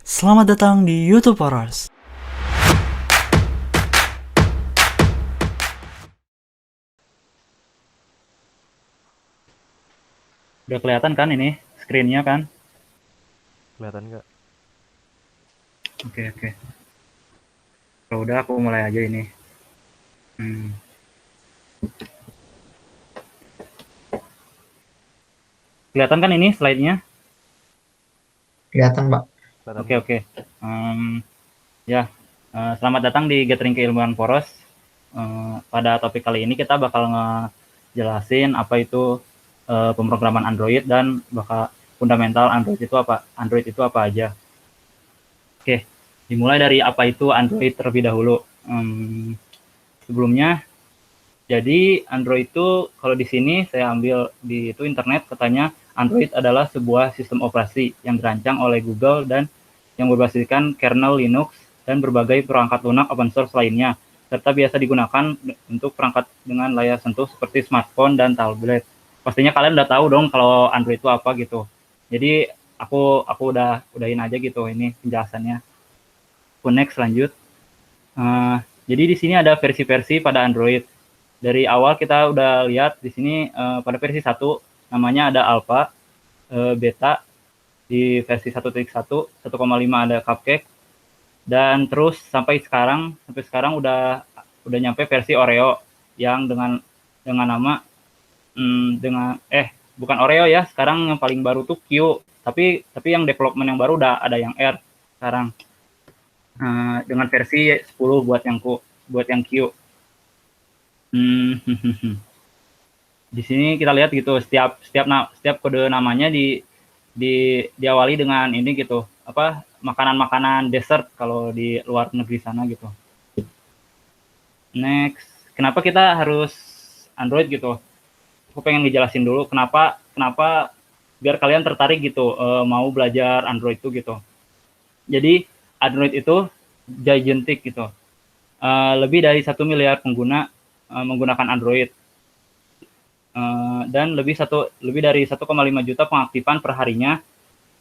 Selamat datang di YouTube Horrors. Udah kelihatan kan ini screen-nya kan? Kelihatan nggak? Oke. Kalau udah aku mulai aja ini. Hmm. Kelihatan kan ini slide-nya? Kelihatan, Pak. Kelihatan Oke. kok. Ya, selamat datang di Gathering Keilmuan Poros. Pada topik kali ini kita bakal ngejelasin apa itu pemrograman Android dan bakal fundamental Android itu apa aja. Oke, dimulai dari apa itu Android terlebih dahulu. Sebelumnya, jadi Android itu kalau di sini saya ambil di itu internet, katanya Android adalah sebuah sistem operasi yang dirancang oleh Google dan yang berbasiskan kernel Linux dan berbagai perangkat lunak open source lainnya, serta biasa digunakan untuk perangkat dengan layar sentuh seperti smartphone dan tablet. Pastinya kalian udah tahu dong kalau Android itu apa gitu. Jadi aku udahin aja gitu ini penjelasannya. Aku next lanjut. Jadi di sini ada versi-versi pada Android. Dari awal kita udah lihat di sini pada versi 1 namanya ada alpha, beta, di versi 1.1, 1,5 ada cupcake, dan terus sampai sekarang udah nyampe versi Oreo yang dengan nama dengan bukan Oreo ya, sekarang yang paling baru tuh Q, tapi yang development yang baru udah ada yang R sekarang. Dengan versi 10 buat yang Q. Di sini kita lihat gitu setiap kode namanya diawali dengan ini gitu, apa, makanan dessert kalau di luar negeri sana gitu. Next, kenapa kita harus Android gitu? Aku pengen ngejelasin dulu kenapa biar kalian tertarik gitu mau belajar Android itu gitu. Jadi Android itu gigantic gitu. Lebih dari 1 miliar pengguna menggunakan Android. Dan lebih dari 1,5 juta pengaktifan per harinya.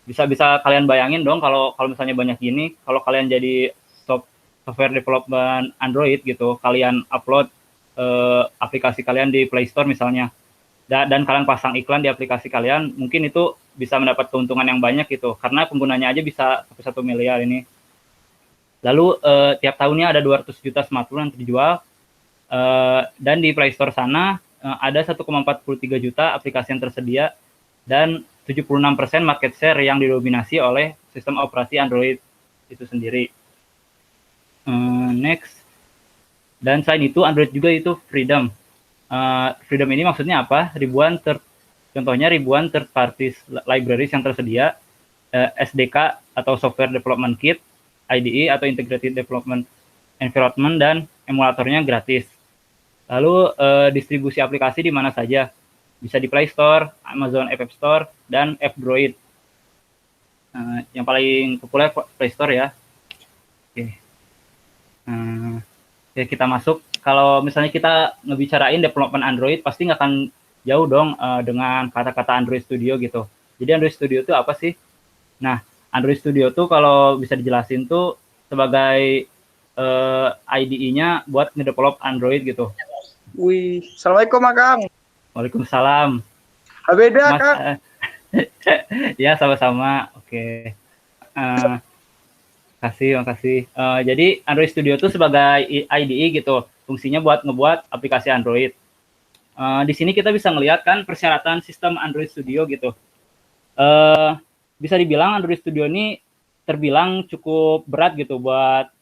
Bisa kalian bayangin dong kalau misalnya banyak gini, kalau kalian jadi software development Android gitu, kalian upload aplikasi kalian di Play Store misalnya, dan kalian pasang iklan di aplikasi kalian, mungkin itu bisa mendapat keuntungan yang banyak gitu, karena penggunanya aja bisa sampai 1 miliar ini. Lalu tiap tahunnya ada 200 juta smartphone yang terjual, dan di Play Store sana ada 1,43 juta aplikasi yang tersedia dan 76% market share yang didominasi oleh sistem operasi Android itu sendiri. Next. Dan selain itu Android juga itu freedom. Freedom ini maksudnya apa? Contohnya ribuan third party libraries yang tersedia, SDK atau Software Development Kit, IDE atau Integrated Development Environment, dan emulatornya gratis. Lalu distribusi aplikasi di mana saja, bisa di Play Store, Amazon App Store, dan F-Droid. Yang paling populer Play Store ya. Oke. Ya kita masuk. Kalau misalnya kita ngebicarain development Android, pasti nggak akan jauh dong dengan kata-kata Android Studio gitu. Jadi Android Studio itu apa sih? Nah, Android Studio tuh kalau bisa dijelasin tuh sebagai IDE-nya buat ngedevelop Android gitu. Wih, Assalamualaikum, Kang. Waalaikumsalam. Beda, Mas, Kang. ya sama-sama. Oke. Makasih. Jadi Android Studio itu sebagai IDE gitu, fungsinya buat ngebuat aplikasi Android. Di sini kita bisa ngelihat kan persyaratan sistem Android Studio gitu. Bisa dibilang Android Studio ini terbilang cukup berat gitu buat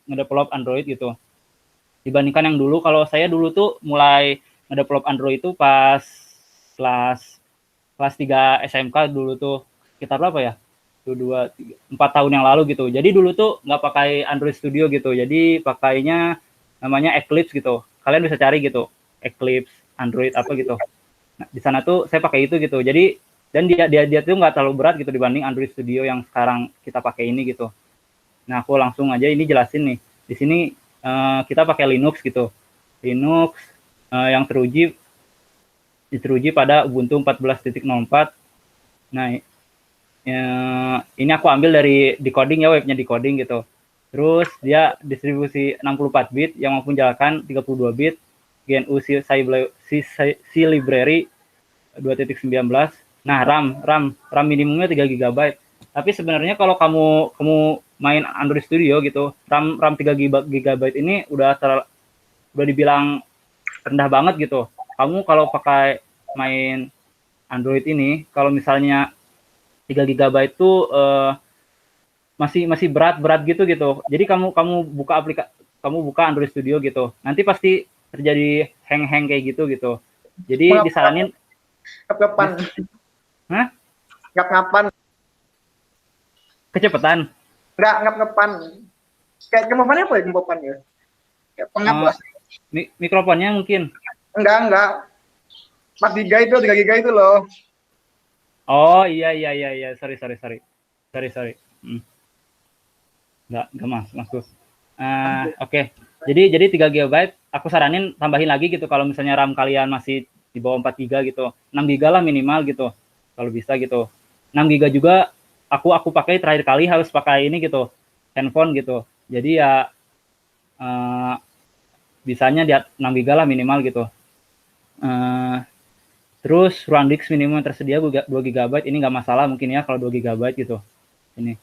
ngedevelop Android gitu. Dibandingkan yang dulu, kalau saya dulu tuh mulai ngedevelop Android itu pas kelas 3 SMK dulu tuh, sekitar berapa ya? 4 tahun yang lalu gitu. Jadi dulu tuh nggak pakai Android Studio gitu. Jadi pakainya namanya Eclipse gitu. Kalian bisa cari gitu, Eclipse Android apa gitu. Nah, di sana tuh saya pakai itu gitu. Jadi dan dia tuh nggak terlalu berat gitu dibanding Android Studio yang sekarang kita pakai ini gitu. Nah, aku langsung aja ini jelasin nih. Di sini kita pakai Linux gitu. Linux yang teruji pada Ubuntu 14.04. Nah, Ini aku ambil dari Decoding ya, webnya Decoding gitu. Terus dia distribusi 64 bit yang mampu menjalankan 32 bit GNU C Library 2.19. Nah, RAM minimumnya 3 GB. Tapi sebenarnya kalau kamu main Android Studio gitu, RAM 3 GB ini udah dibilang rendah banget gitu. Kamu kalau pakai main Android ini, kalau misalnya 3 GB itu masih berat gitu. Jadi kamu buka Android Studio gitu. Nanti pasti terjadi hang kayak gitu. Jadi disaranin Ngap-ngapan. Hah? Ngap-ngapan. Kecepatan. Enggak, ngap-ngapan. Kayak gempa apa ya gempa ya? Kayak pengap lah. Mikrofonnya mungkin. Enggak. 4 giga itu, 3 giga itu loh. Oh iya. Sorry. Nggak masuk. Oke. Jadi 3 GB aku saranin tambahin lagi gitu kalau misalnya RAM kalian masih di bawah 4 GB gitu. 6 GB lah minimal gitu. Kalau bisa gitu. 6 GB juga aku pakai terakhir kali harus pakai ini gitu. Handphone gitu. Jadi ya bisanya di 6 GB lah minimal gitu. Terus ruang disk minimum tersedia 2 GB, ini nggak masalah mungkin ya kalau 2 GB gitu. Ini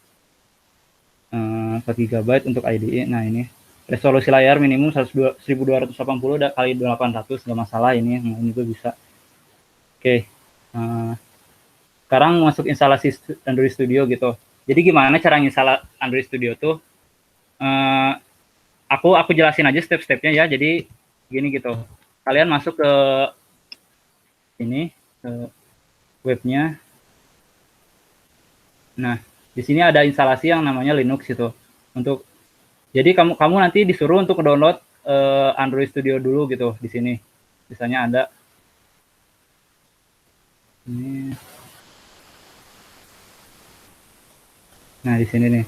4 GB untuk IDE. Nah ini resolusi layar minimum 1280 kali 800, nggak masalah ini juga bisa. Oke. Sekarang masuk instalasi Android Studio gitu. Jadi gimana cara install Android Studio tuh? Aku jelasin aja step-stepnya ya. Jadi gini gitu. Kalian masuk ke ini ke webnya. Nah, di sini ada instalasi yang namanya Linux itu. Jadi kamu nanti disuruh untuk download Android Studio dulu gitu di sini. Misalnya ada ini. Nah, di sini nih.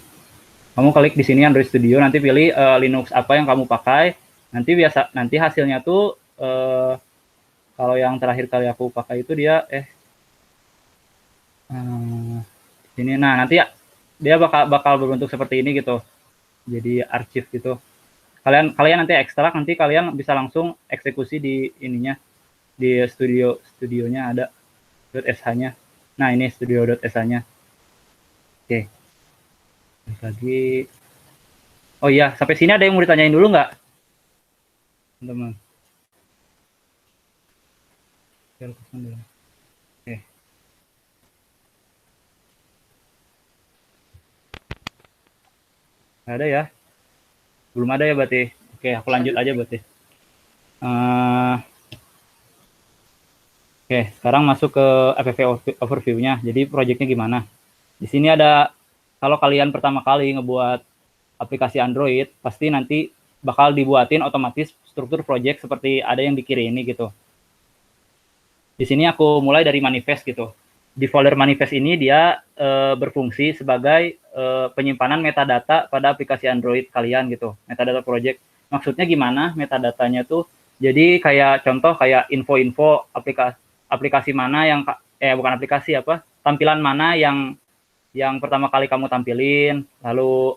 Kamu klik di sini Android Studio, nanti pilih Linux apa yang kamu pakai. Nanti hasilnya tuh kalau yang terakhir kali aku pakai itu dia ini. Nah, nanti dia bakal berbentuk seperti ini gitu. Jadi arsip gitu. Kalian nanti ekstrak, nanti kalian bisa langsung eksekusi di ininya. Di studionya ada .sh-nya. Nah, ini studio.sh-nya. Oke. Lagi. Oh iya, sampai sini ada yang mau ditanyain dulu nggak? Teman-teman. Oke. Nggak ada ya? Belum ada ya berarti. Oke, aku lanjut aja berarti. Oke, sekarang masuk ke app overview-nya. Jadi projectnya gimana? Di sini ada, kalau kalian pertama kali ngebuat aplikasi Android, pasti nanti bakal dibuatin otomatis struktur project seperti ada yang di kiri ini gitu. Di sini aku mulai dari manifest gitu. Di folder manifest ini dia berfungsi sebagai penyimpanan metadata pada aplikasi Android kalian gitu. Metadata project. Maksudnya gimana metadatanya tuh? Jadi kayak contoh kayak info-info aplikasi mana yang bukan aplikasi apa, tampilan mana yang pertama kali kamu tampilin, lalu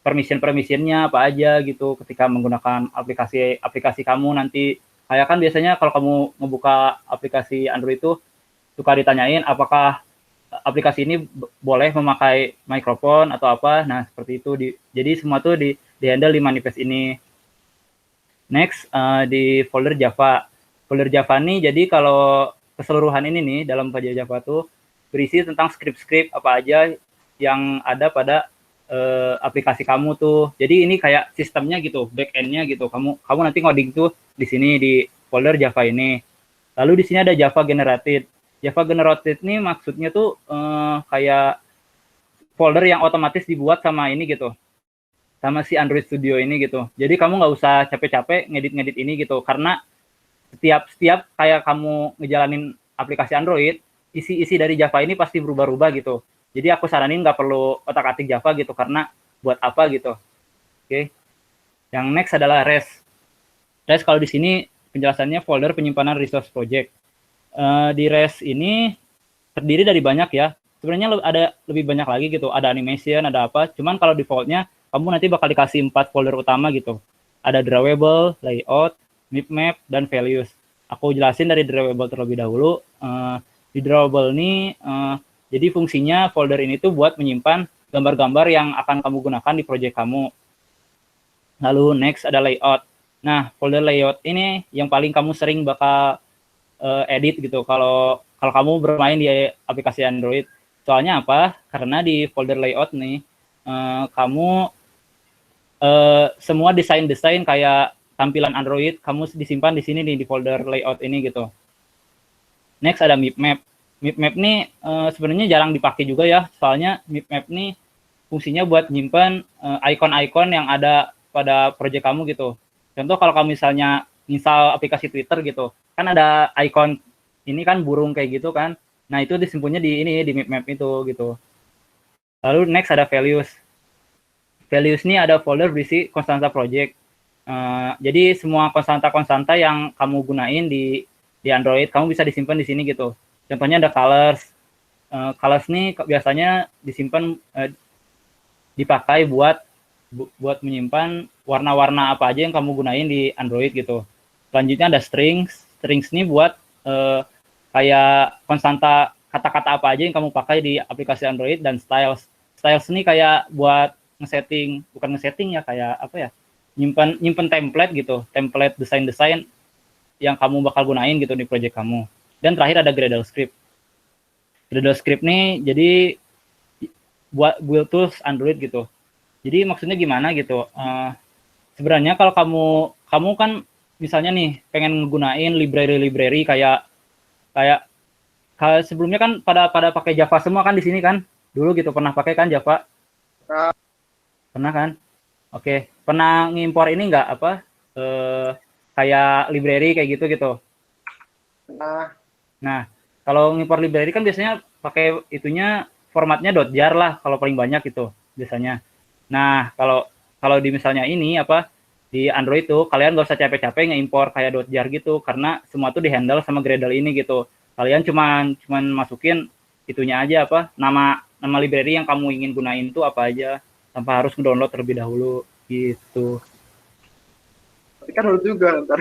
permission-nya apa aja gitu ketika menggunakan aplikasi kamu nanti. Kayak kan biasanya kalau kamu ngebuka aplikasi Android itu suka ditanyain apakah aplikasi ini boleh memakai mikrofon atau apa. Nah, seperti itu. Jadi semua tuh di-handle di manifest ini. Next, di folder Java. Folder Java nih, jadi kalau keseluruhan ini nih, dalam pelajaran Java tuh berisi tentang script-script apa aja yang ada pada aplikasi kamu tuh. Jadi ini kayak sistemnya gitu, back-end-nya gitu. Kamu nanti ngoding tuh di sini di folder Java ini. Lalu di sini ada Java Generated. Java Generated ini maksudnya tuh kayak folder yang otomatis dibuat sama ini gitu. Sama si Android Studio ini gitu. Jadi kamu nggak usah capek-capek ngedit ini gitu. Karena setiap kayak kamu ngejalanin aplikasi Android, isi dari Java ini pasti berubah-ubah gitu. Jadi aku saranin nggak perlu otak-atik Java gitu, karena buat apa gitu. Oke. Yang next adalah REST. REST kalau di sini penjelasannya folder penyimpanan resource project. Di REST ini terdiri dari banyak ya sebenarnya ada lebih banyak lagi gitu, ada animation, ada apa. Cuman kalau defaultnya kamu nanti bakal dikasih 4 folder utama gitu. Ada drawable, layout, map, dan values. Aku jelasin dari drawable terlebih dahulu. Di drawable ini jadi fungsinya folder ini tuh buat menyimpan gambar-gambar yang akan kamu gunakan di project kamu. Lalu next ada layout. Nah, folder layout ini yang paling kamu sering bakal edit gitu kalau kamu bermain di aplikasi Android. Soalnya apa? Karena di folder layout nih kamu semua desain kayak tampilan Android kamu disimpan di sini nih di folder layout ini gitu. Next ada map. Map nih sebenarnya jarang dipakai juga ya, soalnya map nih fungsinya buat nyimpan icon-icon yang ada pada project kamu gitu. Contoh kalau kamu misalnya install aplikasi Twitter gitu, kan ada icon ini kan burung kayak gitu kan. Nah, itu disimpannya di ini di map itu gitu. Lalu next ada values. Values ini ada folder berisi konstanta project. Jadi semua konstanta yang kamu gunain di Android kamu bisa disimpan di sini gitu. Contohnya ada colors. Colors ini biasanya disimpan dipakai buat menyimpan warna-warna apa aja yang kamu gunain di Android gitu. Selanjutnya ada strings. Strings ini buat kayak konstanta kata-kata apa aja yang kamu pakai di aplikasi Android, dan styles. Styles ini kayak buat bukan ngesetting ya, kayak apa ya? Nyimpen template gitu, template desain-desain yang kamu bakal gunain gitu di project kamu. Dan terakhir ada Gradle script. Gradle script nih jadi buat build tools Android gitu. Jadi maksudnya gimana gitu? Sebenarnya kalau kamu kan misalnya nih pengen gunain library kayak sebelumnya kan pada pakai Java semua kan di sini kan? Dulu gitu pernah pakai kan Java? Pernah kan? Oke, pernah ngimpor ini nggak apa? Kayak library kayak gitu. Nah, kalau ngimpor library kan biasanya pakai itunya formatnya .jar lah kalau paling banyak itu biasanya. Nah, kalau di misalnya ini apa di Android tuh kalian nggak usah capek-capek ngimpor kayak .jar gitu karena semua tuh dihandle sama Gradle ini gitu. Kalian cuman masukin itunya aja apa nama library yang kamu ingin gunain tuh apa aja tanpa harus download terlebih dahulu gitu. Tapi kan dulu juga ntar.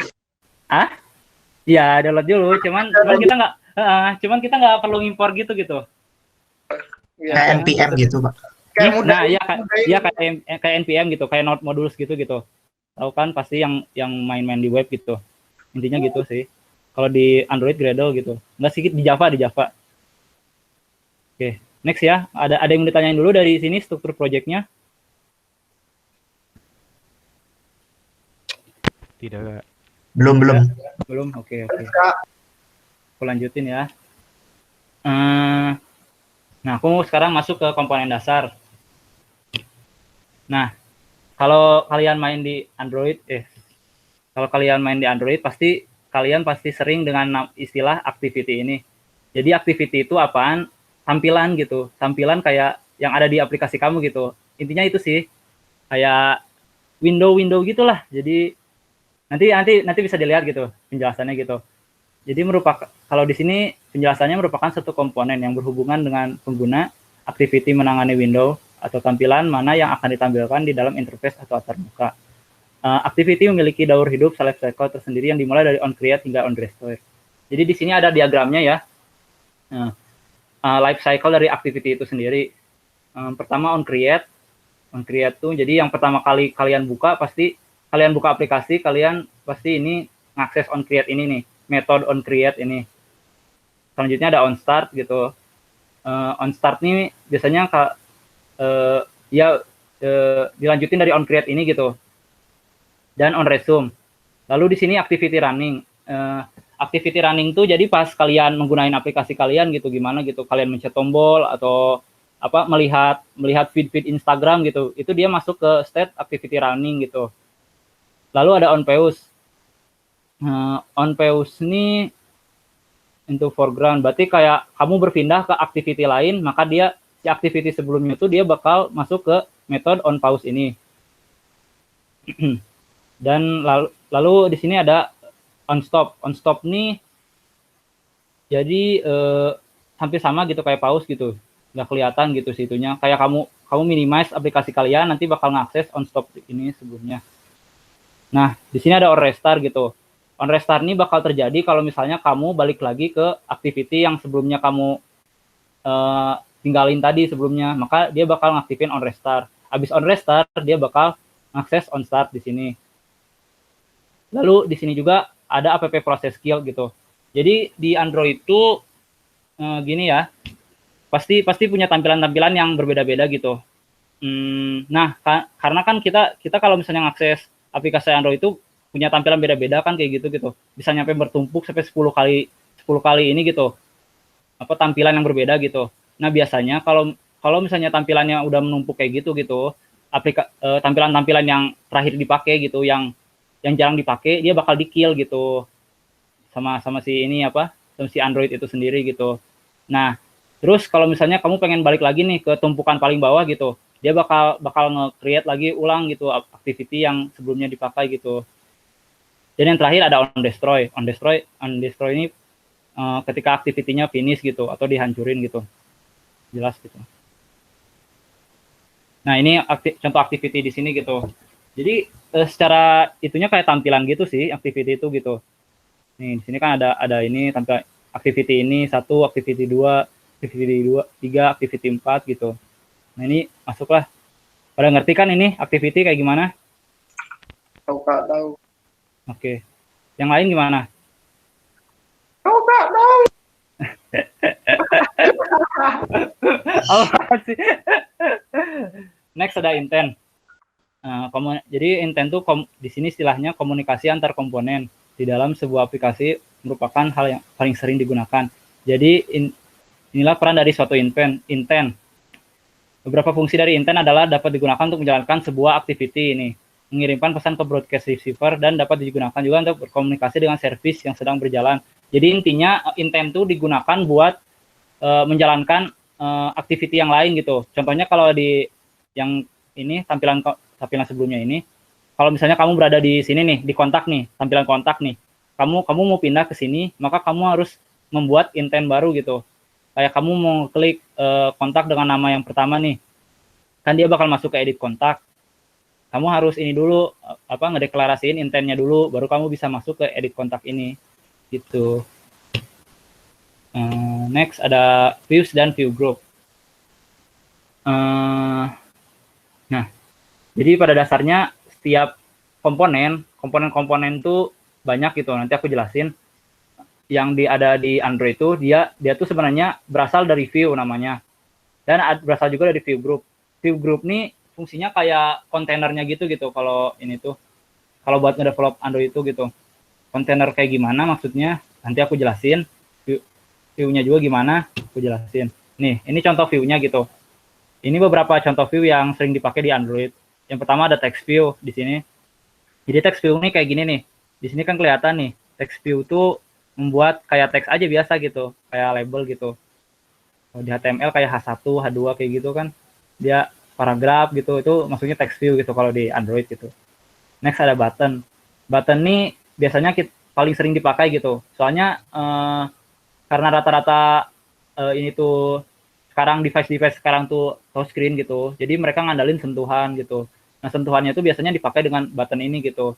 Iya, download dulu. Cuman kita nggak perlu impor gitu. Kayak NPM gitu, Pak. Kayak NPM gitu, kayak Node Modules gitu. Tahu kan pasti yang main-main di web gitu. Intinya gitu sih. Kalau di Android Gradle gitu. Nggak sedikit di Java. Oke, next ya. Ada yang ditanyain dulu dari sini struktur project-nya? Tidak, Kak. Belum. Oke. Aku lanjutin ya. Nah, aku sekarang masuk ke komponen dasar. Nah, kalau kalian main di Android, pasti kalian sering dengan istilah activity ini. Jadi activity itu apaan? Tampilan gitu. Tampilan kayak yang ada di aplikasi kamu gitu. Intinya itu sih. Kayak window gitulah. Jadi nanti bisa dilihat gitu penjelasannya gitu. Jadi kalau di sini penjelasannya merupakan satu komponen yang berhubungan dengan pengguna, activity menangani window atau tampilan mana yang akan ditampilkan di dalam interface atau terbuka. Activity memiliki daur hidup life cycle tersendiri yang dimulai dari on create hingga on restore. Jadi di sini ada diagramnya ya. Life cycle dari activity itu sendiri. Pertama on create tuh jadi yang pertama kali kalian buka aplikasi, kalian pasti ini ngakses on create ini nih, metode on create ini. Selanjutnya ada on start gitu. On start nih biasanya dilanjutin dari on create ini gitu. Dan on resume. Lalu di sini activity running. Activity running tuh jadi pas kalian menggunakan aplikasi kalian gitu, gimana gitu, kalian mencet tombol atau apa melihat feed Instagram gitu, itu dia masuk ke state activity running gitu. Lalu ada on pause. On pause ini into foreground, berarti kayak kamu berpindah ke activity lain, maka si activity sebelumnya itu dia bakal masuk ke metode on pause ini. Dan lalu di sini ada on stop. On stop nih jadi hampir sama gitu kayak pause gitu. nggak kelihatan gitu situnya. Kayak kamu minimize aplikasi kalian, nanti bakal ngakses on stop ini sebelumnya. Nah, di sini ada on restart gitu. On restart ini bakal terjadi kalau misalnya kamu balik lagi ke activity yang sebelumnya kamu tinggalin tadi sebelumnya, maka dia bakal ngaktifin on restart. Habis on restart, dia bakal ngakses on start di sini. Lalu di sini juga ada app process kill gitu. Jadi di Android itu gini ya, pasti punya tampilan-tampilan yang berbeda-beda gitu. Nah, karena kan kita kalau misalnya ngakses aplikasi Android itu punya tampilan beda-beda kan kayak gitu. Bisa nyampe bertumpuk sampai 10 kali ini gitu. Apa tampilan yang berbeda gitu. Nah, biasanya kalau misalnya tampilannya udah menumpuk kayak gitu tampilan-tampilan yang terakhir dipakai gitu, yang jarang dipakai, dia bakal di-kill gitu. Sama si ini sama si Android itu sendiri gitu. Nah, terus kalau misalnya kamu pengen balik lagi nih ke tumpukan paling bawah gitu, dia bakal nge-create lagi ulang gitu activity yang sebelumnya dipakai gitu. Dan yang terakhir ada on destroy. On destroy ini ketika activity-nya finish gitu atau dihancurin gitu. Jelas gitu. Nah, ini contoh activity di sini gitu. Jadi secara itunya kayak tampilan gitu sih activity itu gitu. Nih, di sini kan ada ini tampilan activity ini 1, activity 2, activity 3, activity 4 gitu. Nah, ini masuklah. Pada ngerti kan ini activity kayak gimana? Tahu Kak, tahu. Oke. Yang lain gimana? Tahu Kak, tahu. Apa sih? Next ada intent. Jadi intent tuh di sini istilahnya komunikasi antar komponen di dalam sebuah aplikasi merupakan hal yang paling sering digunakan. Jadi inilah peran dari suatu intent. Beberapa fungsi dari intent adalah dapat digunakan untuk menjalankan sebuah activity ini, mengirimkan pesan ke broadcast receiver, dan dapat digunakan juga untuk berkomunikasi dengan service yang sedang berjalan. Jadi intinya intent itu digunakan buat menjalankan activity yang lain gitu. Contohnya kalau di yang ini tampilan sebelumnya ini, kalau misalnya kamu berada di sini nih, di kontak nih, tampilan kontak nih, kamu mau pindah ke sini, maka kamu harus membuat intent baru gitu. Kayak kamu mau klik kontak dengan nama yang pertama nih, kan dia bakal masuk ke edit kontak. Kamu harus ini dulu ngedeklarasiin intentnya dulu, baru kamu bisa masuk ke edit kontak ini gitu. Next ada views dan view group. Nah, jadi pada dasarnya setiap komponen tuh banyak gitu. Nanti aku jelasin. Yang ada di Android itu dia tuh sebenarnya berasal dari view namanya. Dan berasal juga dari view group. View group nih fungsinya kayak kontainernya gitu kalau ini tuh. Kalau buat ngedevelop Android itu gitu. Kontainer kayak gimana maksudnya? Nanti aku jelasin. View-nya juga gimana? Aku jelasin. Nih, ini contoh view-nya gitu. Ini beberapa contoh view yang sering dipakai di Android. Yang pertama ada text view di sini. Jadi text view ini kayak gini nih. Di sini kan kelihatan nih, text view tuh membuat kayak teks aja biasa gitu, kayak label gitu. Kalau di HTML kayak H1, H2 kayak gitu kan. Dia paragraf gitu, itu maksudnya text view gitu kalau di Android gitu. Next ada button. Button ini biasanya paling sering dipakai gitu. Soalnya karena rata-rata ini tuh sekarang device sekarang tuh touchscreen gitu. Jadi mereka ngandalin sentuhan gitu. Nah, sentuhannya itu biasanya dipakai dengan button ini gitu.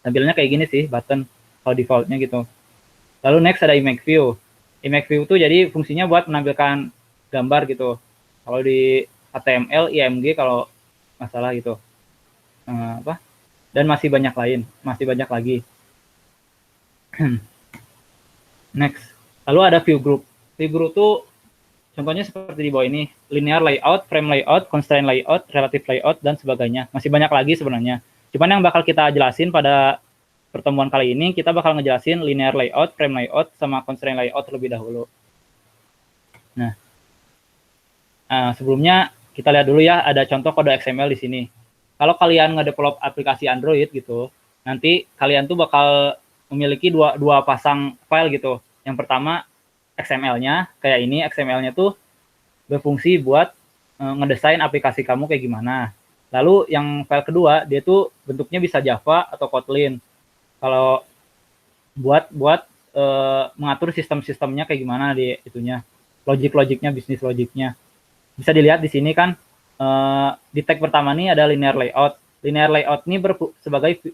Tampilannya kayak gini sih button kalau defaultnya gitu. Lalu next ada image view. Image view itu jadi fungsinya buat menampilkan gambar gitu. Kalau di HTML, IMG kalau masalah gitu. Dan masih banyak lagi. Next. Lalu ada view group. View group tuh contohnya seperti di bawah ini, linear layout, frame layout, constraint layout, relative layout, dan sebagainya. Masih banyak lagi sebenarnya. Cuman yang bakal kita jelasin pada pertemuan kali ini, kita bakal ngejelasin linear layout, frame layout, sama constraint layout terlebih dahulu. Nah, sebelumnya kita lihat dulu ya, ada contoh kode XML di sini. Kalau kalian ngedevelop aplikasi Android gitu, nanti kalian tuh bakal memiliki dua pasang file gitu. Yang pertama, XML-nya, kayak ini, XML-nya tuh berfungsi buat ngedesain aplikasi kamu kayak gimana. Lalu yang file kedua, dia tuh bentuknya bisa Java atau Kotlin. Kalau buat mengatur sistem-sistemnya kayak gimana di itunya, logik-logiknya, bisnis logiknya. Bisa dilihat di sini kan di tag pertama nih ada linear layout. Linear layout ini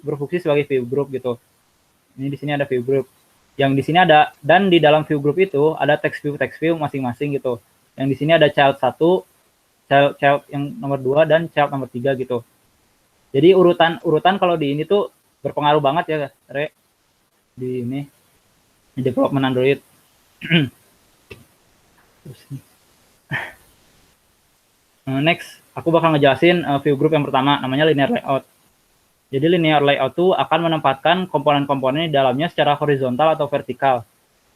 berfungsi sebagai view group gitu. Ini di sini ada view group. Yang di sini ada, dan di dalam view group itu ada text view masing-masing gitu. Yang di sini ada child 1, child yang nomor 2 dan child nomor 3 gitu. Jadi urutan kalau di ini tuh berpengaruh banget ya, Re, di ini di development Android. Next, aku bakal ngejelasin view group yang pertama, namanya linear layout. Jadi linear layout itu akan menempatkan komponen-komponen di dalamnya secara horizontal atau vertikal.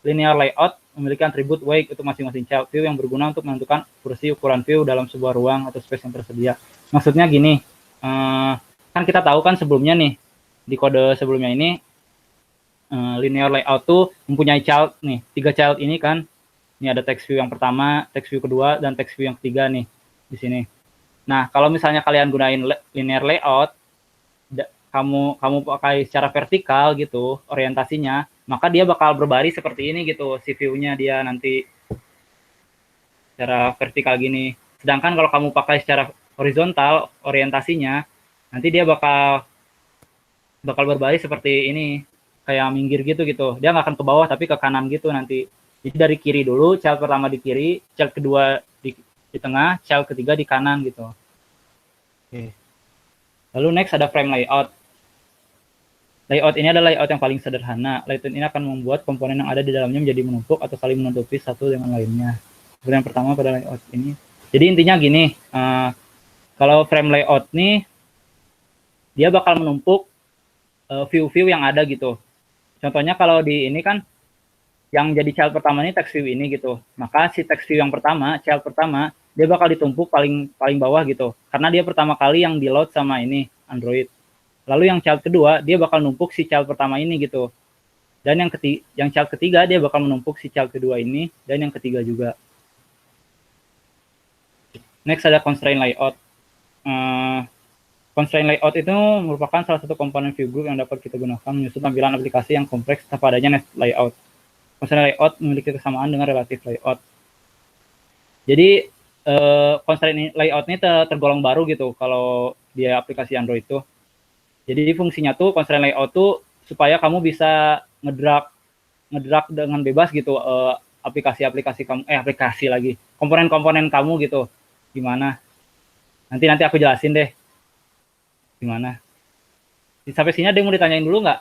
Linear layout memiliki atribut weight untuk masing-masing child view yang berguna untuk menentukan kursi ukuran view dalam sebuah ruang atau space yang tersedia. Maksudnya gini, kan kita tahu kan sebelumnya nih, di kode sebelumnya ini, linear layout tuh mempunyai child nih, 3 child ini kan. Ini ada text view yang pertama, text view kedua, dan text view yang ketiga nih, di sini. Nah, kalau misalnya kalian gunain linear layout, kamu pakai secara vertikal gitu orientasinya, maka dia bakal berbaris seperti ini gitu, si view-nya dia nanti secara vertikal gini. Sedangkan kalau kamu pakai secara horizontal orientasinya, nanti dia bakal berbaris seperti ini, kayak minggir gitu. Dia nggak akan ke bawah tapi ke kanan gitu nanti. Jadi dari kiri dulu, child pertama di kiri, child kedua di tengah, child ketiga di kanan gitu. Oke. Lalu next ada frame layout. Layout ini adalah layout yang paling sederhana. Layout ini akan membuat komponen yang ada di dalamnya menjadi menumpuk atau saling menutupi satu dengan lainnya. Seperti yang pertama pada layout ini. Jadi intinya gini, kalau frame layout nih, dia bakal menumpuk view-view yang ada gitu. Contohnya kalau di ini kan, yang jadi child pertama ini text view ini gitu. Maka si text view yang pertama, child pertama, dia bakal ditumpuk paling bawah gitu. Karena dia pertama kali yang di load sama ini, Android. Lalu yang child kedua, dia bakal numpuk si child pertama ini gitu. Dan yang child ketiga, dia bakal menumpuk si child kedua ini, dan yang ketiga juga. Next ada constraint layout. Constraint layout itu merupakan salah satu komponen view group yang dapat kita gunakan menyusun tampilan aplikasi yang kompleks tanpa adanya nested layout. Constraint layout memiliki kesamaan dengan relative layout. Jadi constraint layout ini tergolong baru gitu kalau dia aplikasi Android itu. Jadi fungsinya tuh constraint layout tuh supaya kamu bisa ngedrag dengan bebas gitu aplikasi kamu, aplikasi lagi, komponen-komponen kamu gitu. Gimana? Nanti aku jelasin deh. Gimana? Sampai sini ada yang mau ditanyain dulu nggak?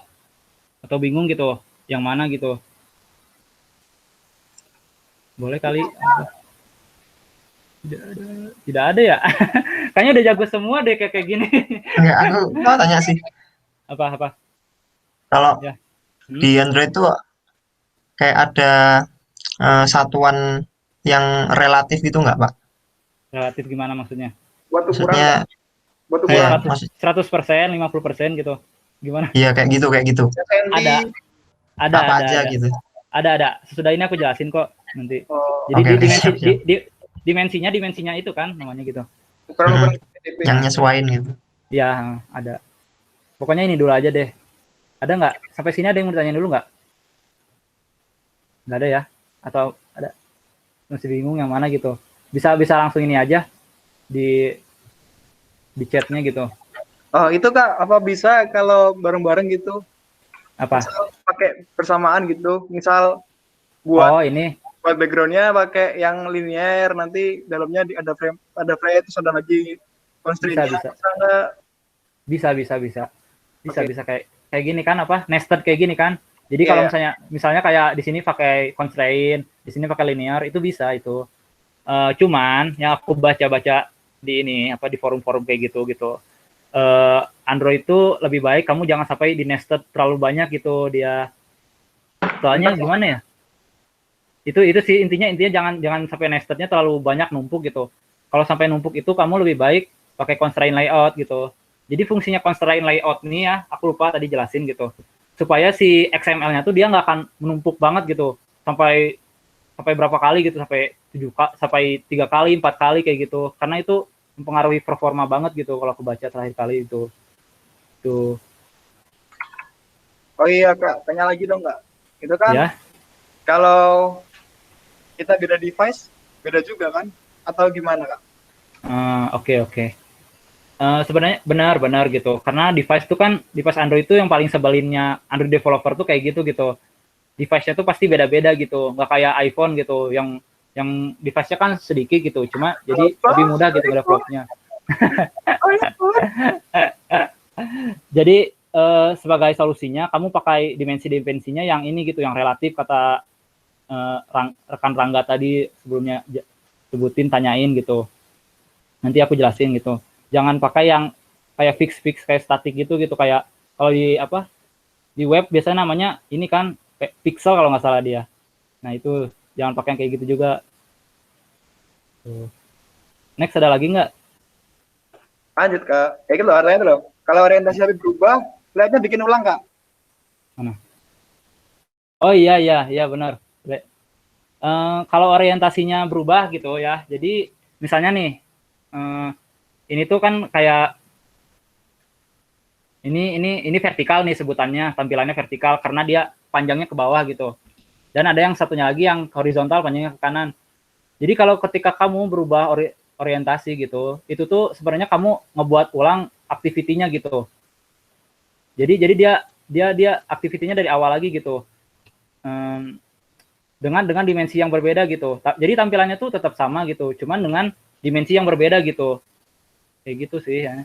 Atau bingung gitu? Yang mana gitu? Boleh kali. Tidak ada ya? Kayaknya udah jago semua deh kayak gini. Enggak, aku mau tanya sih. Apa? Kalau Ya. di Android itu kayak ada satuan yang relatif gitu nggak, Pak? Relatif gimana maksudnya? Buat Maksudnya buat kayak ukuran 100%, 50% gitu. Gimana? iya kayak gitu. SND. Ada. Apa aja gitu. Ada. Sesudah ini aku jelasin kok nanti. Oh, Jadi oke, siap. dimensinya itu kan namanya gitu. ukuran PDP. Yang nyesuaiin gitu. Ya, ada. Pokoknya ini dulu aja deh. Ada nggak? Sampai sini ada yang mau ditanya dulu nggak? Nggak ada ya? Atau ada? Masih bingung yang mana gitu? Bisa langsung ini aja di chatnya gitu. Oh, itu Kak, apa bisa kalau bareng-bareng gitu? Apa? Misal pakai bersamaan gitu. Misal buat ini. Buat backgroundnya pakai yang linear, nanti dalamnya ada frame terus ada lagi constraint-nya. Bisa kayak gini kan, apa? Nested kayak gini kan. Jadi kalau misalnya kayak di sini pakai constraint, di sini pakai linear, itu bisa itu. Cuman yang aku baca-baca di ini apa di forum-forum kayak gitu. Android itu lebih baik kamu jangan sampai di nested terlalu banyak gitu dia. Soalnya gimana ya? Itu sih intinya jangan sampai nestednya terlalu banyak numpuk gitu. Kalau sampai numpuk itu kamu lebih baik pakai constraint layout gitu. Jadi fungsinya constraint layout ini ya, aku lupa tadi jelasin gitu. Supaya si XML-nya tuh dia nggak akan menumpuk banget gitu. Sampai berapa kali gitu, sampai 3 kali, 4 kali kayak gitu. Karena itu mempengaruhi performa banget gitu kalau aku baca terakhir kali itu. Tuh. Oh iya Kak, tanya lagi dong Kak. Itu kan Ya. kalau kita beda device, beda juga kan? atau gimana Kak? Oke. Sebenarnya benar gitu. Karena device Android itu yang paling sebelinnya Android developer tuh kayak gitu. Device-nya tuh pasti beda-beda gitu. Nggak kayak iPhone gitu yang device-nya kan sedikit gitu. Cuma jadi lebih mudah gitu developnya. Jadi sebagai solusinya kamu pakai dimensinya yang ini gitu, yang relatif kata rekan Rangga tadi sebelumnya sebutin, tanyain gitu. Nanti aku jelasin gitu. Jangan pakai yang kayak fix kayak statik gitu kayak kalau di web biasanya namanya ini kan pixel kalau nggak salah dia. Nah itu jangan pakai yang kayak gitu juga. Next ada lagi nggak? Lanjut Kak. Kayak gitu loh. Kalau orientasi tapi berubah, layoutnya bikin ulang Kak. Mana? Oh iya benar. Kalau orientasinya berubah gitu ya. Jadi misalnya nih ini tuh kan kayak ini vertikal nih sebutannya, tampilannya vertikal karena dia panjangnya ke bawah gitu. Dan ada yang satunya lagi yang horizontal, panjangnya ke kanan. Jadi kalau ketika kamu berubah orientasi gitu, itu tuh sebenarnya kamu ngebuat ulang activity-nya gitu. Jadi dia activity-nya dari awal lagi gitu. Dengan dimensi yang berbeda gitu. Jadi tampilannya tuh tetap sama gitu, cuman dengan dimensi yang berbeda gitu. Kayak gitu sih ya.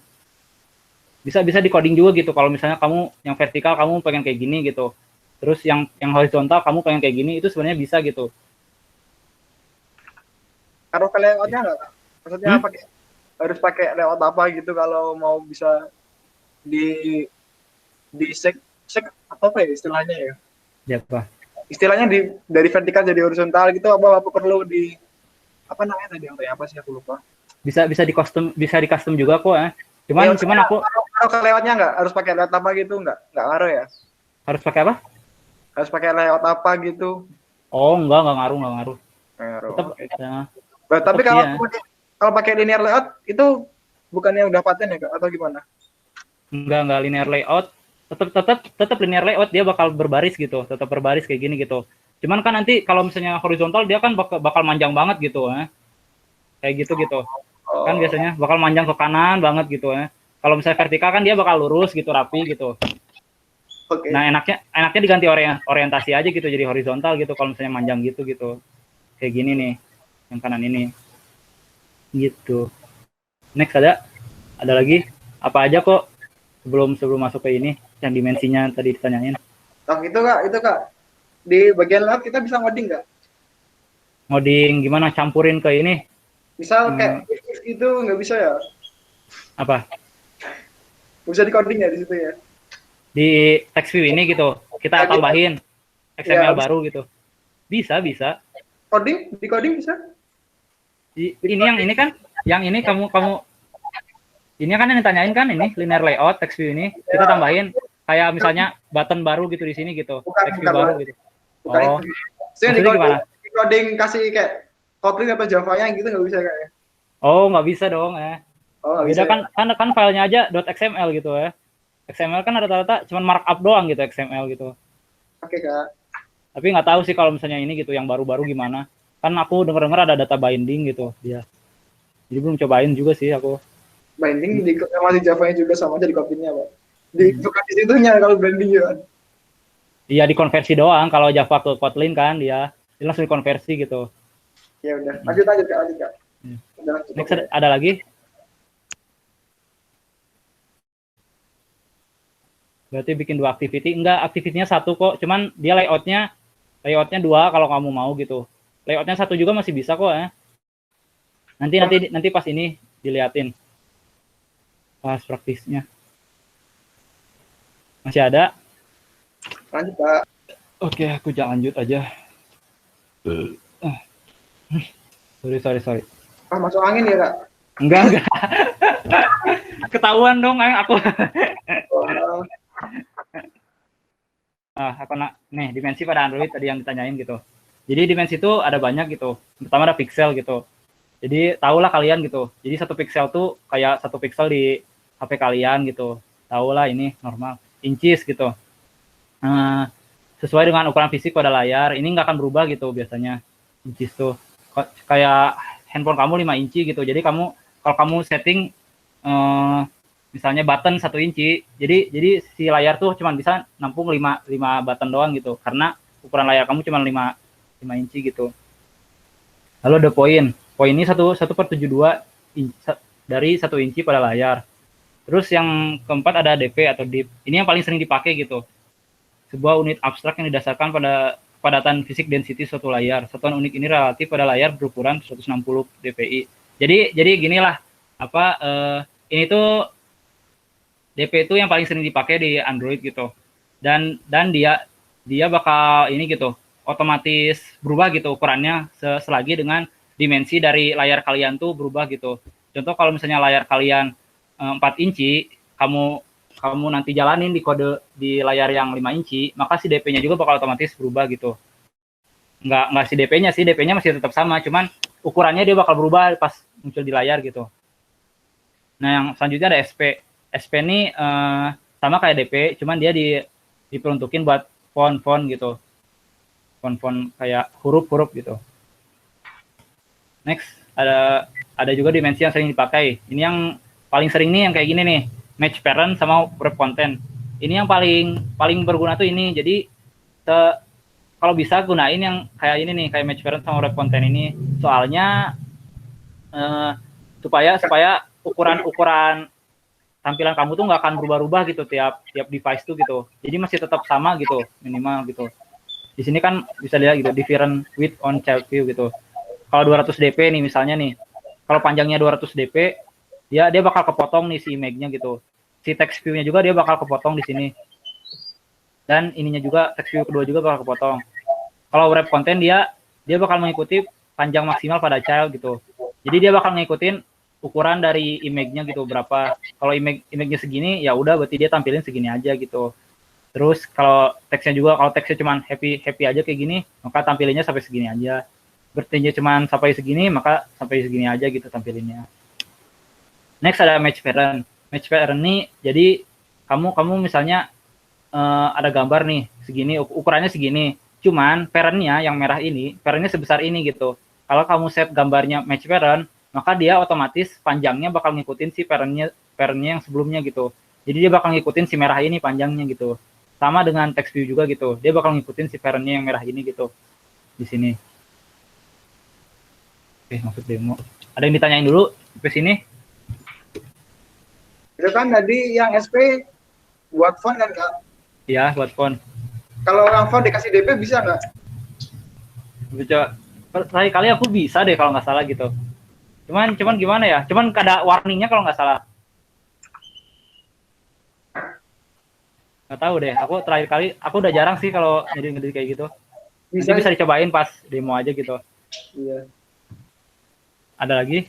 Bisa di coding juga gitu. Kalau misalnya kamu yang vertikal kamu pengen kayak gini gitu. Terus yang horizontal kamu pengen kayak gini, itu sebenarnya bisa gitu. Harus ke layoutnya nggak Kak? Maksudnya harus pakai layout apa gitu kalau mau bisa di sek apa ya istilahnya ya? Ya apa? Istilahnya dari vertikal jadi horizontal gitu apa perlu di apa namanya tadi yang apa sih aku lupa. Bisa di custom juga kok ya. Cuman aku kalau ke layoutnya nggak harus pakai layout apa gitu nggak ngaruh ya? harus pakai apa? Harus pakai layout apa gitu? Oh enggak ngaruh. Ngaruh. Tetap Okay. ya, Tapi tetap kalau pakai linear layout itu bukannya udah paten ya Kak atau gimana? enggak linear layout. Tetap linear layout, dia bakal berbaris gitu, tetap berbaris kayak gini gitu. Cuman kan nanti kalau misalnya horizontal dia kan bakal manjang banget gitu ya. Kayak gitu. Kan biasanya bakal manjang ke kanan banget gitu ya. Kalau misalnya vertikal kan dia bakal lurus gitu, rapi gitu. Okay. Nah enaknya diganti orientasi aja gitu, jadi horizontal gitu kalau misalnya manjang gitu. Kayak gini nih, yang kanan ini. Gitu. Next ada lagi? Apa aja kok sebelum masuk ke ini yang dimensinya tadi ditanyain. Nah, itu Kak. Di bagian layout kita bisa ngoding nggak? Ngoding gimana, campurin ke ini? Misal kayak itu nggak bisa ya? Apa? Bisa di coding ya di situ ya? Di text view ini gitu, kita tambahin XML baru gitu. Bisa. Di coding bisa? Ini kan, yang ini kamu ini kan yang ditanyain kan, ini linear layout text view ini kita tambahin kayak misalnya button baru gitu di sini gitu, text view baru gitu. Oh, maksudnya gimana? Di coding kasih kayak Kotlin apa Java-nya gitu nggak bisa kayak? Oh, nggak bisa dong Oh, beda bisa, kan filenya aja .xml gitu ya. XML kan rata-rata cuma markup doang gitu, XML gitu. Oke Kak. Tapi nggak tahu sih kalau misalnya ini gitu yang baru-baru gimana. Kan aku denger ada data binding gitu dia. Jadi belum cobain juga sih aku. Binding sama di Java-nya juga sama aja di Kotlin-nya Pak. Bukan di situnya kalau binding ya. Iya, dikonversi doang. Kalau Java ke Kotlin kan dia langsung dikonversi gitu. Ya udah, lanjut Kak. Udah, Next ada lagi? Berarti bikin 2 activity? Enggak, activity-nya 1 kok. Cuman dia layoutnya 2 kalau kamu mau gitu. Layoutnya 1 juga masih bisa kok ya. Nanti pas ini diliatin. Pas praktisnya. Masih ada? lanjut Kak. Oke, aku lanjut aja. Sorry. Masuk angin ya Kak? Enggak. Ketahuan dong aku. Nih dimensi pada Android tadi yang ditanyain gitu. Jadi dimensi itu ada banyak gitu. Pertama ada pixel gitu. Jadi tahulah kalian gitu. Jadi 1 pixel tuh kayak 1 pixel di HP kalian gitu. Tahulah ini normal. Inches gitu. Sesuai dengan ukuran fisik pada layar. Ini nggak akan berubah gitu biasanya. Inches tuh kayak handphone kamu 5 inci gitu. Jadi kalau kamu setting misalnya button 1 inci, jadi si layar tuh cuma bisa nampung 5 button doang gitu. Karena ukuran layar kamu cuma 5 inci gitu. Lalu ada poin ini 1/72 dari 1 inci pada layar. Terus yang keempat ada DP atau DIP. Ini yang paling sering dipakai gitu. Sebuah unit abstrak yang didasarkan pada kepadatan fisik density suatu layar. Satuan unik ini relatif pada layar berukuran 160 dpi. Jadi ginilah ini tuh DP itu yang paling sering dipakai di Android gitu. Dan dia bakal ini gitu, otomatis berubah gitu ukurannya selagi dengan dimensi dari layar kalian tuh berubah gitu. Contoh kalau misalnya layar kalian 4 inci, kamu nanti jalanin di kode di layar yang 5 inci, maka si DP-nya juga bakal otomatis berubah gitu. Nggak si DP-nya masih tetap sama, cuman ukurannya dia bakal berubah pas muncul di layar gitu. Nah, yang selanjutnya ada SP. SP ini sama kayak DP, cuman dia diperuntukin buat font gitu. Font kayak huruf-huruf gitu. Next, ada juga dimensi yang sering dipakai. Ini yang paling sering nih yang kayak gini nih, match parent sama wrap content. Ini yang paling berguna tuh ini. Jadi kalau bisa gunain yang kayak ini nih, kayak match parent sama wrap content ini. Soalnya supaya ukuran tampilan kamu tuh nggak akan berubah-ubah gitu tiap device tuh gitu. Jadi masih tetap sama gitu, minimal gitu. Di sini kan bisa lihat gitu, different width on child view gitu. Kalau 200 dp nih misalnya nih, kalau panjangnya 200 dp, dia bakal kepotong nih si image-nya gitu. Si text view-nya juga dia bakal kepotong di sini. Dan ininya juga, text view kedua juga bakal kepotong. Kalau wrap content dia bakal mengikuti panjang maksimal pada child gitu. Jadi dia bakal ngikutin ukuran dari image-nya gitu, berapa. Kalau image-nya segini, ya udah berarti dia tampilin segini aja gitu. Terus kalau teksnya juga, kalau teksnya cuma happy aja kayak gini, maka tampilinnya sampai segini aja. Berarti cuma sampai segini, maka sampai segini aja gitu tampilinnya. Next ada match parent. Match parent nih, jadi kamu misalnya ada gambar nih segini, ukurannya segini. Cuman parentnya yang merah ini, parentnya sebesar ini gitu. Kalau kamu set gambarnya match parent, maka dia otomatis panjangnya bakal ngikutin si parentnya yang sebelumnya gitu. Jadi dia bakal ngikutin si merah ini panjangnya gitu. Sama dengan text view juga gitu. Dia bakal ngikutin si parentnya yang merah ini gitu. Di sini. Oke, masuk demo. Ada yang ditanyain dulu sampai sini? Itu kan tadi yang SP buat font kan, Kak? Iya, buat font. Kalau yang font dikasih DP bisa nggak? Bisa. Terakhir kali aku bisa deh kalau nggak salah gitu. Cuman gimana ya? Cuman ada warningnya kalau nggak salah. Nggak tahu deh. Aku terakhir kali, aku udah jarang sih kalau ngedit kayak gitu. Bisa dicobain pas demo aja gitu. Iya. Ada lagi?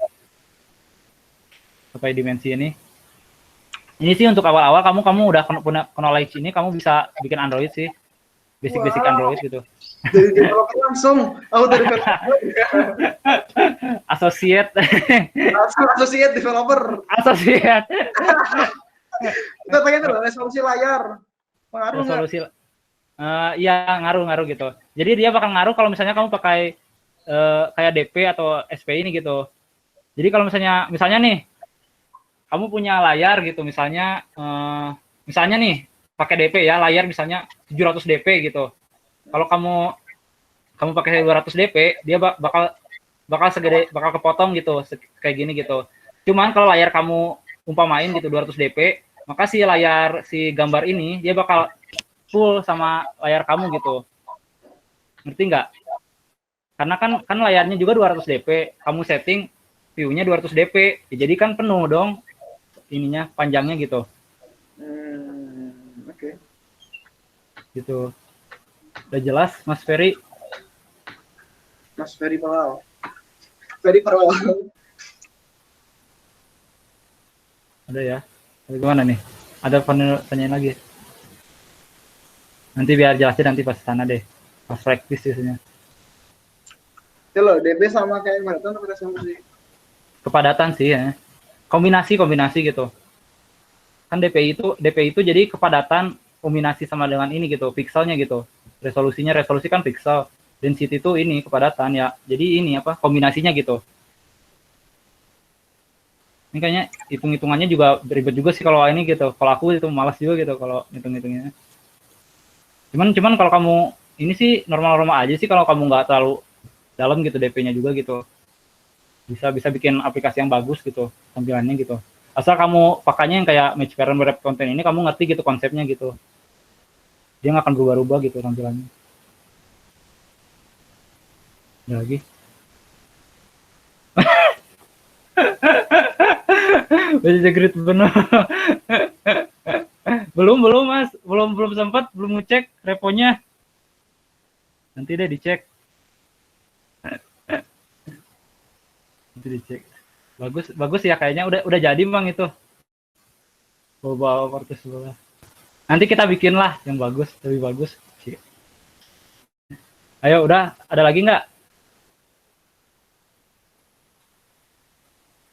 Sampai dimensi ini. Ini sih untuk awal-awal kamu udah punya knowledge ini, kamu bisa bikin Android sih. Basic Android gitu. Jadi developer langsung. Aku dari Associate. Associate developer. Associate. Kita pengen tuh resolusi layar. Pengaruh nggak? Resolusi. Iya, ngaruh gitu. Jadi dia bakal ngaruh kalau misalnya kamu pakai kayak DP atau SP ini gitu. Jadi kalau misalnya nih kamu punya layar gitu, misalnya nih pakai DP ya, layar misalnya 700 dp gitu. Kalau kamu pakai 200 dp, dia bakal kepotong gitu kayak gini gitu. Cuman kalau layar kamu umpamain gitu 200 dp, maka si gambar ini dia bakal full sama layar kamu gitu. Ngerti nggak? Karena kan layarnya juga 200 dp, kamu setting view-nya 200 dp, ya jadi kan penuh dong ininya panjangnya gitu. Oke. Gitu. Udah jelas, Mas Ferry? Mas Ferry Palal. Ferry Palal. Ada ya? Ada gimana nih? Ada pertanyaan lagi? Nanti biar jelasin nanti pas sana deh. Pas practice biasanya. Itu loh, DP sama kayak Marathon apa resolusi? Kepadatan sih ya. Kombinasi gitu. Kan DPI itu jadi kepadatan kombinasi sama dengan ini gitu, pikselnya gitu. Resolusi kan piksel. Density itu ini kepadatan ya. Jadi ini kombinasinya gitu. Ini kayaknya hitung-hitungannya juga ribet juga sih kalau ini gitu. Kalau aku itu malas juga gitu kalau hitung-hitungnya. Cuman kalau kamu ini sih normal-normal aja sih kalau kamu nggak terlalu dalam gitu DP-nya juga gitu. Bisa bikin aplikasi yang bagus gitu tampilannya gitu. Asal kamu pakainya yang kayak match parent web content ini kamu ngerti gitu konsepnya gitu. Dia nggak akan berubah-ubah gitu tampilannya. Ada lagi. Baca grid bener. belum Mas, belum sempat, belum ngecek reponya. Nanti deh dicek. Nanti dicek. Bagus ya kayaknya udah jadi Bang itu. Bawa kartu sebelah. Nanti kita bikin lah yang bagus, lebih bagus. Ayo udah, ada lagi nggak?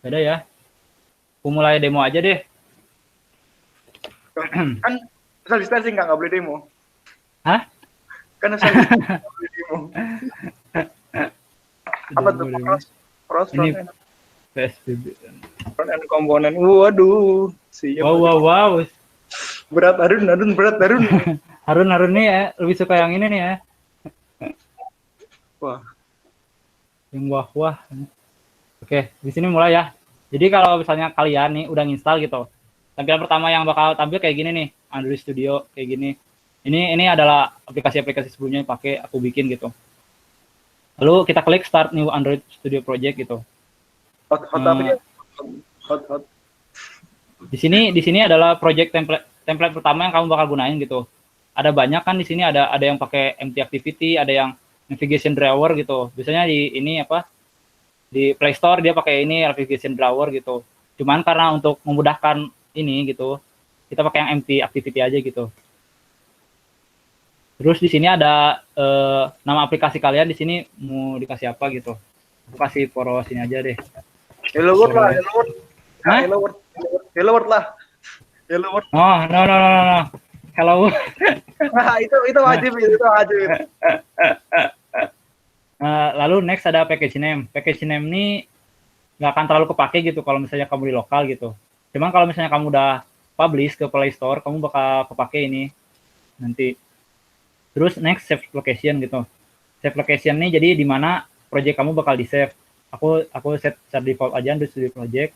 Ada ya. Aku mulai demo aja deh. Kan social distancing nggak boleh demo. Hah? Kan social distancing nggak boleh demo. Apa tuh? Cross Ini front end. PSBB. Front end komponen. Waduh. Siap. Wow. Berat Harun. Harun nih ya, lebih suka yang ini nih ya. Wah. Yang wah. Oke, di sini mulai ya. Jadi kalau misalnya kalian nih udah nginstal gitu, tampilan pertama yang bakal tampil kayak gini nih, Android Studio kayak gini. Ini adalah aplikasi-aplikasi sebelumnya yang pakai aku bikin gitu. Lalu kita klik Start New Android Studio Project gitu. Hot apa ya? Hot. Di sini adalah project template pertama yang kamu bakal gunain gitu. Ada banyak kan di sini ada yang pakai empty activity, ada yang navigation drawer gitu. Biasanya di Play Store dia pakai ini navigation drawer gitu. Cuman karena untuk memudahkan ini gitu, kita pakai yang empty activity aja gitu. Terus di sini ada nama aplikasi kalian di sini mau dikasih apa gitu. Aku kasih poros ini aja deh. Hello World lah, Hello World. Hah? Hello World lah. Hello World. Oh, no. Hello. Nah, itu wajib. Lalu next ada package name. Package name ini nggak akan terlalu kepake gitu kalau misalnya kamu di lokal gitu. Cuman kalau misalnya kamu udah publish ke Play Store, kamu bakal kepake ini nanti. Terus next save location gitu. Save location ini jadi di mana project kamu bakal di save. Aku set default aja Android Studio Project.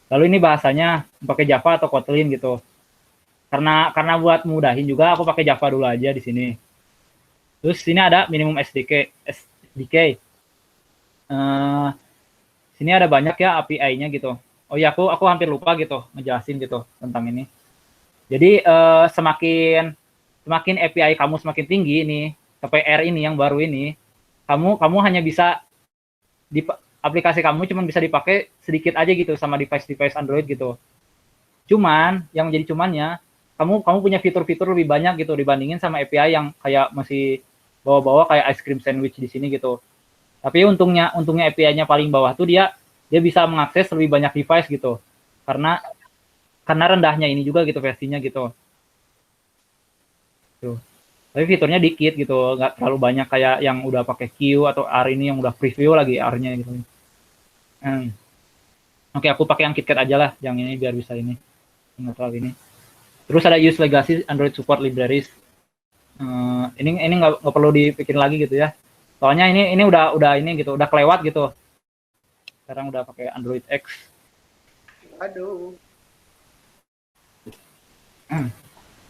Lalu ini bahasanya pakai Java atau Kotlin gitu. Karena buat mudahin juga aku pakai Java dulu aja di sini. Terus sini ada minimum SDK. Sini ada banyak ya API-nya gitu. Oh ya aku hampir lupa gitu ngejelasin gitu tentang ini. Jadi semakin API kamu semakin tinggi ini, KPR ini yang baru ini, kamu hanya bisa di aplikasi kamu cuma bisa dipakai sedikit aja gitu sama device Android gitu. Cuman yang menjadi cumannya kamu punya fitur-fitur lebih banyak gitu dibandingin sama API yang kayak masih bawa-bawa kayak ice cream sandwich di sini gitu. Tapi untungnya API-nya paling bawah tuh dia bisa mengakses lebih banyak device gitu. Karena rendahnya ini juga gitu versinya gitu. Tuh. Tapi fiturnya dikit gitu, nggak terlalu banyak kayak yang udah pakai Q atau R ini yang udah preview lagi R-nya gitu. Oke, aku pakai yang KitKat aja lah, yang ini biar bisa ini. Nggak terlalu ini. Terus ada use legacy Android support libraries. Ini nggak perlu dipikirin lagi gitu ya. Soalnya ini udah ini gitu, udah kelewat gitu. Sekarang udah pakai Android X. Aduh.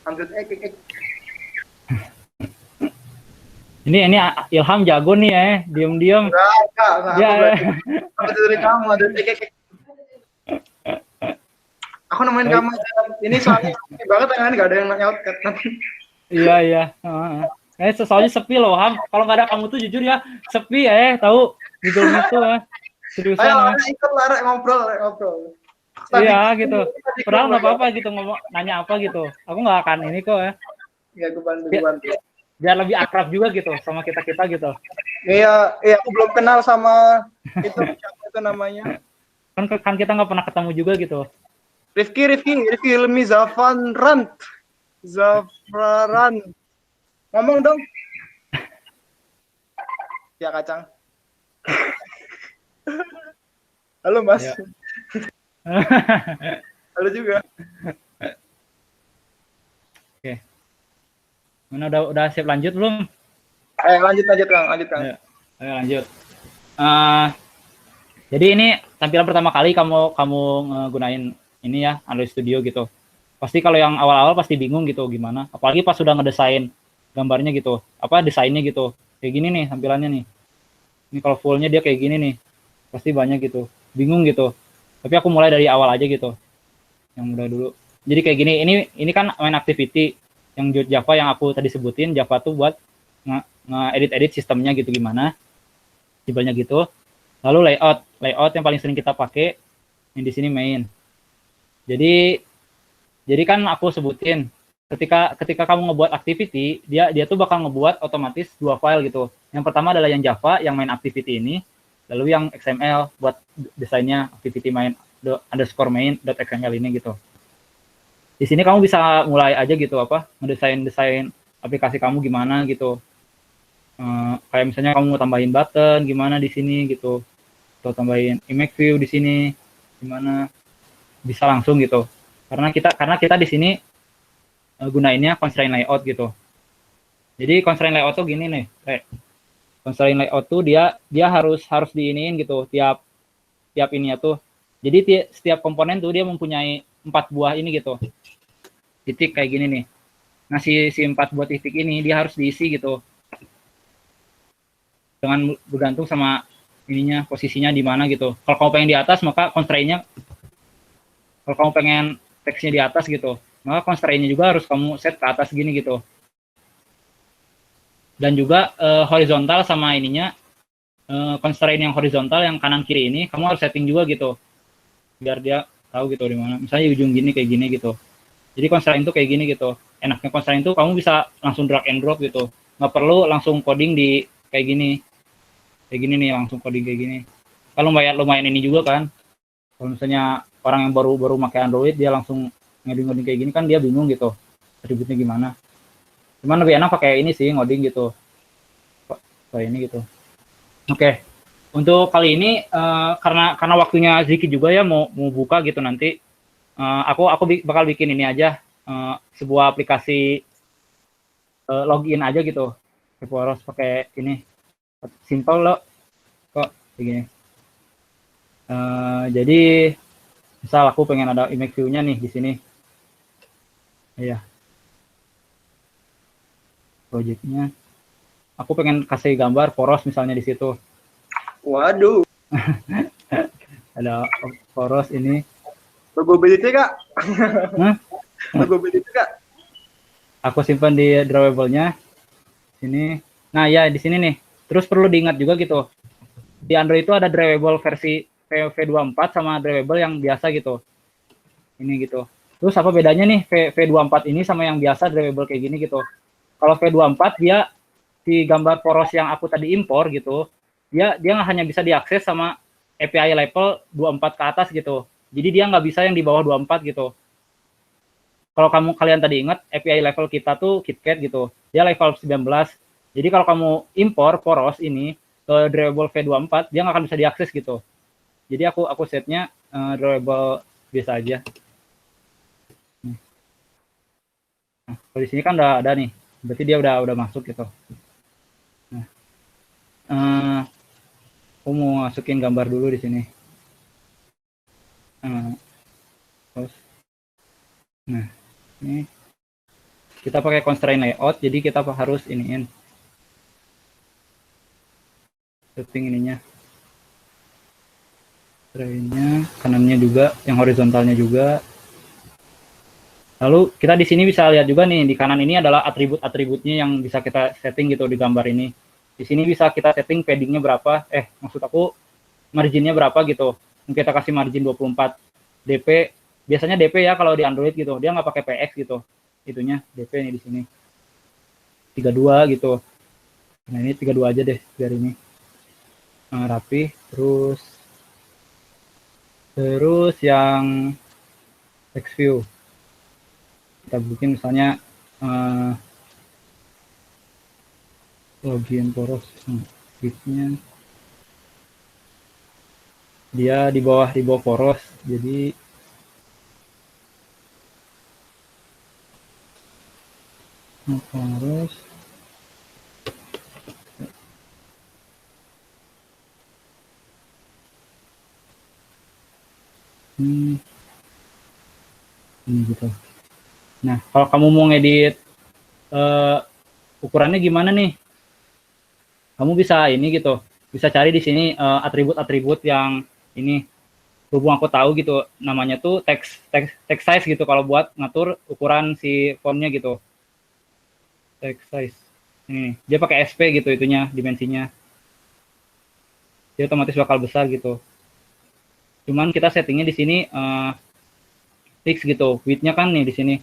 Android X. Ini Ilham jago nih ya, diam-diam. Enggak. Ya. Aku dari kamu Android X. Aku nemenin kamu aja. Ini soalnya sepi banget kan, nggak ada yang nyaut nanti. Iya. Soalnya sepi loh, Ham. Kalau nggak ada kamu tuh jujur ya, sepi ya, tahu Google Meet tuh ya. Seriusan. Ayo, ikut lah, ngobrol. Iya gitu. Padahal nggak apa-apa gitu ngomong, nanya apa gitu. Aku nggak akan ini kok ya. Iya, gue bantu. Biar lebih akrab juga gitu sama kita gitu. Iya, aku belum kenal sama itu siapa itu namanya. Kan kita nggak pernah ketemu juga gitu. Rifki Hilmi Zafran. Ngomong dong. Ya kacang. Halo Mas. Ya. Ada juga. Mana udah siap lanjut belum? Lanjut Kang. Ayo, ayo lanjut. Jadi ini tampilan pertama kali kamu gunain ini ya, Android Studio gitu. Pasti kalau yang awal-awal pasti bingung gitu gimana. Apalagi pas sudah ngedesain gambarnya gitu. Apa desainnya gitu. Kayak gini nih tampilannya nih. Ini kalau fullnya dia kayak gini nih. Pasti banyak gitu. Bingung gitu. Tapi aku mulai dari awal aja gitu. Yang mudah dulu. Jadi kayak gini. Ini kan main activity yang Java yang aku tadi sebutin. Java tuh buat nge-edit sistemnya gitu gimana. Tipenya gitu. Lalu layout yang paling sering kita pakai yang di sini main. Jadi kan aku sebutin ketika kamu ngebuat activity, dia tuh bakal ngebuat otomatis dua file gitu. Yang pertama adalah yang Java yang main activity ini, lalu yang XML buat desainnya activity main underscore main.xml ini gitu. Di sini kamu bisa mulai aja gitu ngedesain aplikasi kamu gimana gitu. Kayak misalnya kamu mau tambahin button gimana di sini gitu. Atau tambahin image view di sini gimana, bisa langsung gitu. Karena kita di sini gunainnya constraint layout gitu. Jadi constraint layout tuh gini nih, constraint layout tuh dia harus diiniin gitu tiap ininya tuh. Jadi setiap komponen tuh dia mempunyai 4 buah ini gitu. Titik kayak gini nih. Nah si 4 buah titik ini dia harus diisi gitu. Dengan bergantung sama ininya, posisinya di mana gitu. Kalau kamu pengen di atas, maka constraint-nya, kalau kamu pengen teksnya di atas gitu, maka constraint-nya juga harus kamu set ke atas gini gitu. Dan juga horizontal sama ininya, constraint yang horizontal yang kanan kiri ini, kamu harus setting juga gitu. Biar dia tahu gitu di mana. Misalnya di ujung gini kayak gini gitu. Jadi constraint itu kayak gini gitu. Enaknya constraint itu kamu bisa langsung drag and drop gitu. Nggak perlu langsung coding di kayak gini. Kayak gini nih, langsung coding kayak gini. Kalau lumayan ini juga kan. Kalau misalnya orang yang baru pakai Android, dia langsung ngoding kayak gini kan dia bingung gitu. Atributnya gimana. Cuman lebih enak pakai ini sih, ngoding gitu. Kayak ini gitu. Oke. Untuk kali ini karena waktunya sedikit juga ya mau buka gitu nanti. Aku bakal bikin ini aja, sebuah aplikasi login aja gitu. Aku harus pakai ini. Simple loh kok begini. Jadi misal aku pengen ada image view-nya nih di sini. Iya. Project-nya. Aku pengen kasih gambar poros misalnya di situ. Waduh. Ada poros ini. Logo BDT Kak. Hah? Logo BDT Kak. Aku simpan di drawable-nya. Sini. Nah ya di sini nih. Terus perlu diingat juga gitu. Di Android itu ada drawable versi V24 sama drawable yang biasa gitu. Ini gitu. Terus apa bedanya nih V24 ini sama yang biasa drawable kayak gini gitu. Kalau V24 dia di gambar poros yang aku tadi impor gitu, dia nggak hanya bisa diakses sama API level 24 ke atas gitu. Jadi dia nggak bisa yang di bawah 24 gitu. Kalau kalian tadi ingat API level kita tuh KitKat gitu. Dia level 19. Jadi kalau kamu impor poros ini ke drawable V24, dia nggak akan bisa diakses gitu. Jadi aku setnya drawable biasa aja. Nah, kalau di sini kan udah ada nih, berarti dia udah masuk gitu. Nah, aku mau masukin gambar dulu di sini. Terus, nah ini kita pakai constraint layout, jadi kita harus iniin setting ininya, constraint-nya, kanannya juga, yang horizontalnya juga. Lalu kita di sini bisa lihat juga nih, di kanan ini adalah atribut-atributnya yang bisa kita setting gitu di gambar ini. Di sini bisa kita setting paddingnya berapa, maksud aku marginnya berapa gitu. Kita kasih margin 24 dp, biasanya dp ya kalau di Android gitu, dia nggak pakai px gitu, itunya dp nih di sini 32 gitu. Nah ini 32 aja deh biar ini rapi. Terus yang text view kita bikin misalnya login poros, width-nya Dia di bawah poros. Jadi poros. Ini gitu. Nah, kalau kamu mau ngedit ukurannya gimana nih? Kamu bisa ini gitu, bisa cari di sini atribut-atribut yang ini. Berhubung aku tahu gitu, namanya tuh text size gitu. Kalau buat ngatur ukuran si fontnya gitu, text size. Ini dia pakai SP gitu itunya, dimensinya. Dia otomatis bakal besar gitu. Cuman kita settingnya di sini fix gitu, width-nya kan nih di sini.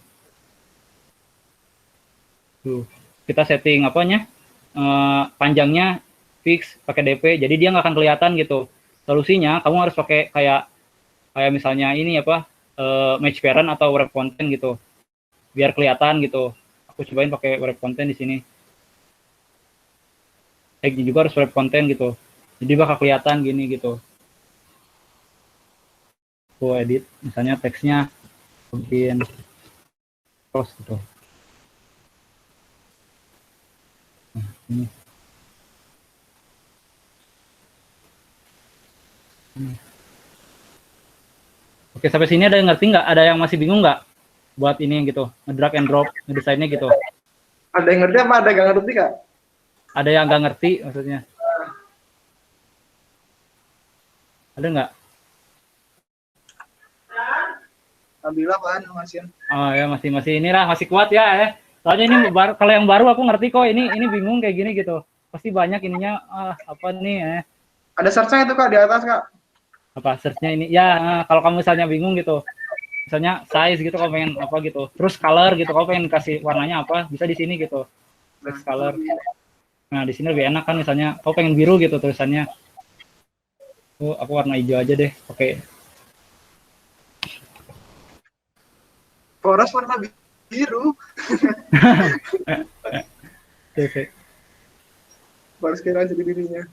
Tuh, kita setting apanya? Panjangnya fix pakai DP, jadi dia nggak akan kelihatan gitu. Solusinya kamu harus pakai kayak misalnya ini apa, match parent atau wrap content gitu, biar kelihatan gitu. Aku cobain pakai wrap content di sini. Tag juga harus wrap content gitu, jadi bakal kelihatan gini gitu. Aku edit misalnya teksnya mungkin cross gitu. Nah, ini. Oke, sampai sini ada yang ngerti nggak? Ada yang masih bingung nggak buat ini gitu, ngedrag and drop, ngedesainnya gitu? Ada yang ngerti apa ada yang nggak ngerti, Kak? Ada yang nggak ngerti maksudnya? Ada nggak? Alhamdulillah, Pak, Mas. Oh ya, masih inilah, masih kuat ya. Soalnya ini kalau yang baru aku ngerti kok, ini bingung kayak gini gitu. Pasti banyak ininya, apa nih Ada search-nya itu, Kak, di atas, Kak. apa search-nya ini ya. Kalau kamu misalnya bingung gitu, misalnya size gitu, kamu pengen apa gitu, terus color gitu, kamu pengen kasih warnanya apa, bisa di sini gitu, text color. Nah di sini lebih enak kan, misalnya kamu pengen biru gitu tulisannya, aku warna hijau aja deh, pakai Poros warna biru. oke. Baru sekira jadi dirinya.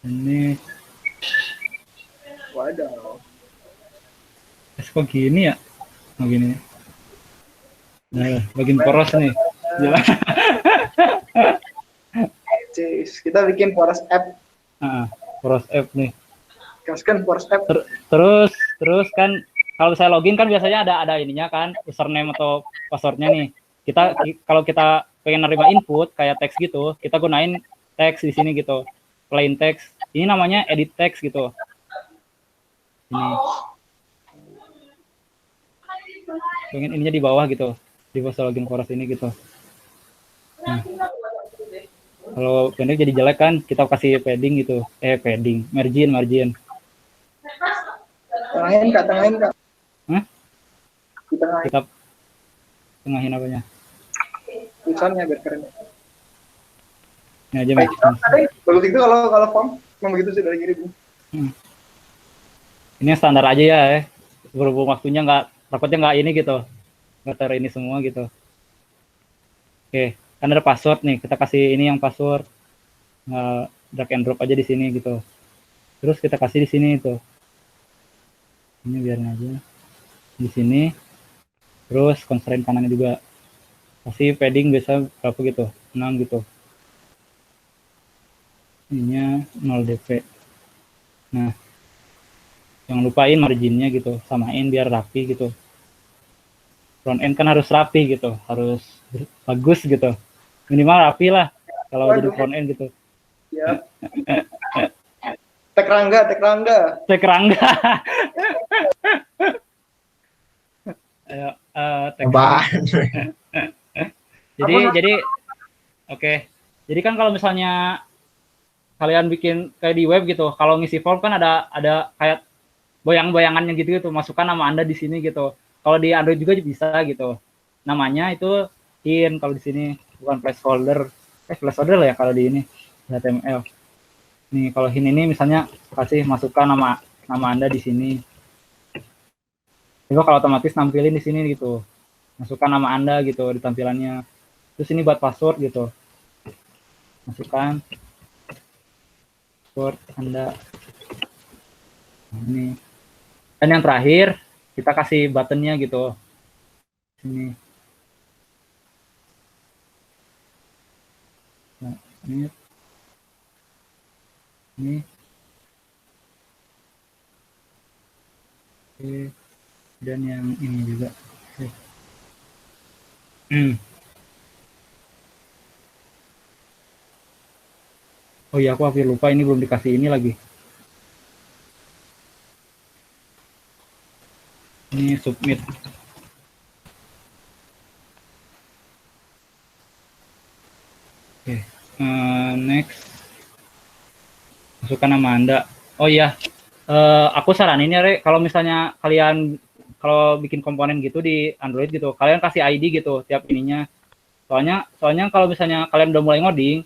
Ini Waduh. kok gini ya, begini. Nah, bagian poros nih. Cis, kita bikin poros app. Poros app nih. Kasihkan poros app. Terus kan kalau saya login kan biasanya ada ininya kan, username atau passwordnya nih. Kalau kita pengen nerima input kayak teks gitu, kita gunain teks di sini gitu, plain text. Ini namanya edit text gitu. Ini. Pengen ininya di bawah gitu, di bawah login poros ini gitu. Nah, kalau pendek jadi jelek kan, kita kasih padding gitu, margin. Tengahin, Kak. Hah? Tengahin. Kita tengahin apanya? Tulisannya biar keren. Ini aja Mas. Bagus itu kalau form memang begitu sih dari kiri. Ini standar aja ya. Berhubung waktunya takutnya nggak ini gitu, nggak taruh ini semua gitu. Oke, kan ada password nih, kita kasih ini yang password, drag and drop aja di sini gitu. Terus kita kasih di sini itu. Ini biarin aja di sini. Terus constraint kanannya juga kasih padding biasa berapa gitu, 6 gitu. Ininya 0 dp. Nah, jangan lupain marginnya gitu, samain biar rapi gitu. Front end kan harus rapi gitu, harus bagus gitu, minimal rapi lah kalau jadi front end gitu. Ya. Tek rangga. Ayo, jadi oke. Jadi kan kalau misalnya kalian bikin kayak di web gitu, kalau ngisi form kan ada kayak boyang-boyangannya gitu, masukkan nama Anda di sini gitu. Kalau di Android juga bisa gitu. Namanya itu hint kalau di sini, bukan placeholder. Placeholder lah ya kalau di ini HTML. Nih kalau hint ini misalnya kasih masukkan nama Anda di sini. Itu kalau otomatis nampilin di sini gitu. Masukkan nama Anda gitu di tampilannya. Terus ini buat password gitu. Masukkan password Anda. Ini. Dan yang terakhir kita kasih buttonnya gitu. Ini. Nah, ini. Oke. Dan yang ini juga. Oke. Oh iya, aku hampir lupa ini belum dikasih ini lagi. Ini submit. Oke, next. Masukkan nama Anda. Oh iya, aku saranin ya, Re, kalau misalnya kalian kalau bikin komponen gitu di Android gitu, kalian kasih ID gitu tiap ininya. Soalnya kalau misalnya kalian udah mulai ngoding,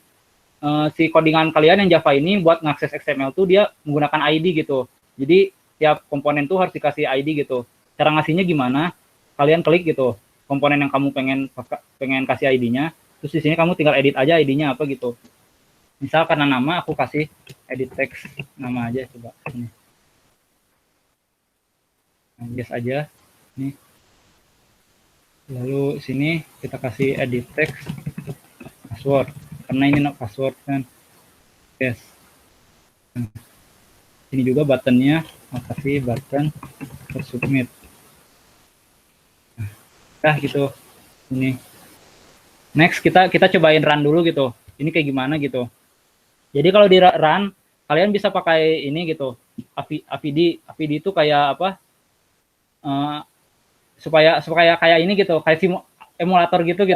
si codingan kalian yang Java ini buat ngakses XML tuh dia menggunakan ID gitu. Jadi tiap komponen tuh harus dikasih ID gitu. Cara ngasihnya gimana? Kalian klik gitu komponen yang kamu pengen kasih ID-nya. Terus di sini kamu tinggal edit aja ID-nya apa gitu. Misal karena nama aku kasih edit text nama aja coba ini. Nah, yes aja. Nih. Lalu sini kita kasih edit text password karena ini password kan. Yes. Nah, ini juga buttonnya mau kasih button submit. Nah, gitu. Ini. Next kita cobain run dulu gitu. Ini kayak gimana gitu. Jadi kalau di run kalian bisa pakai ini gitu. AVD itu kayak apa? Supaya kayak ini gitu, kayak emulator gitu.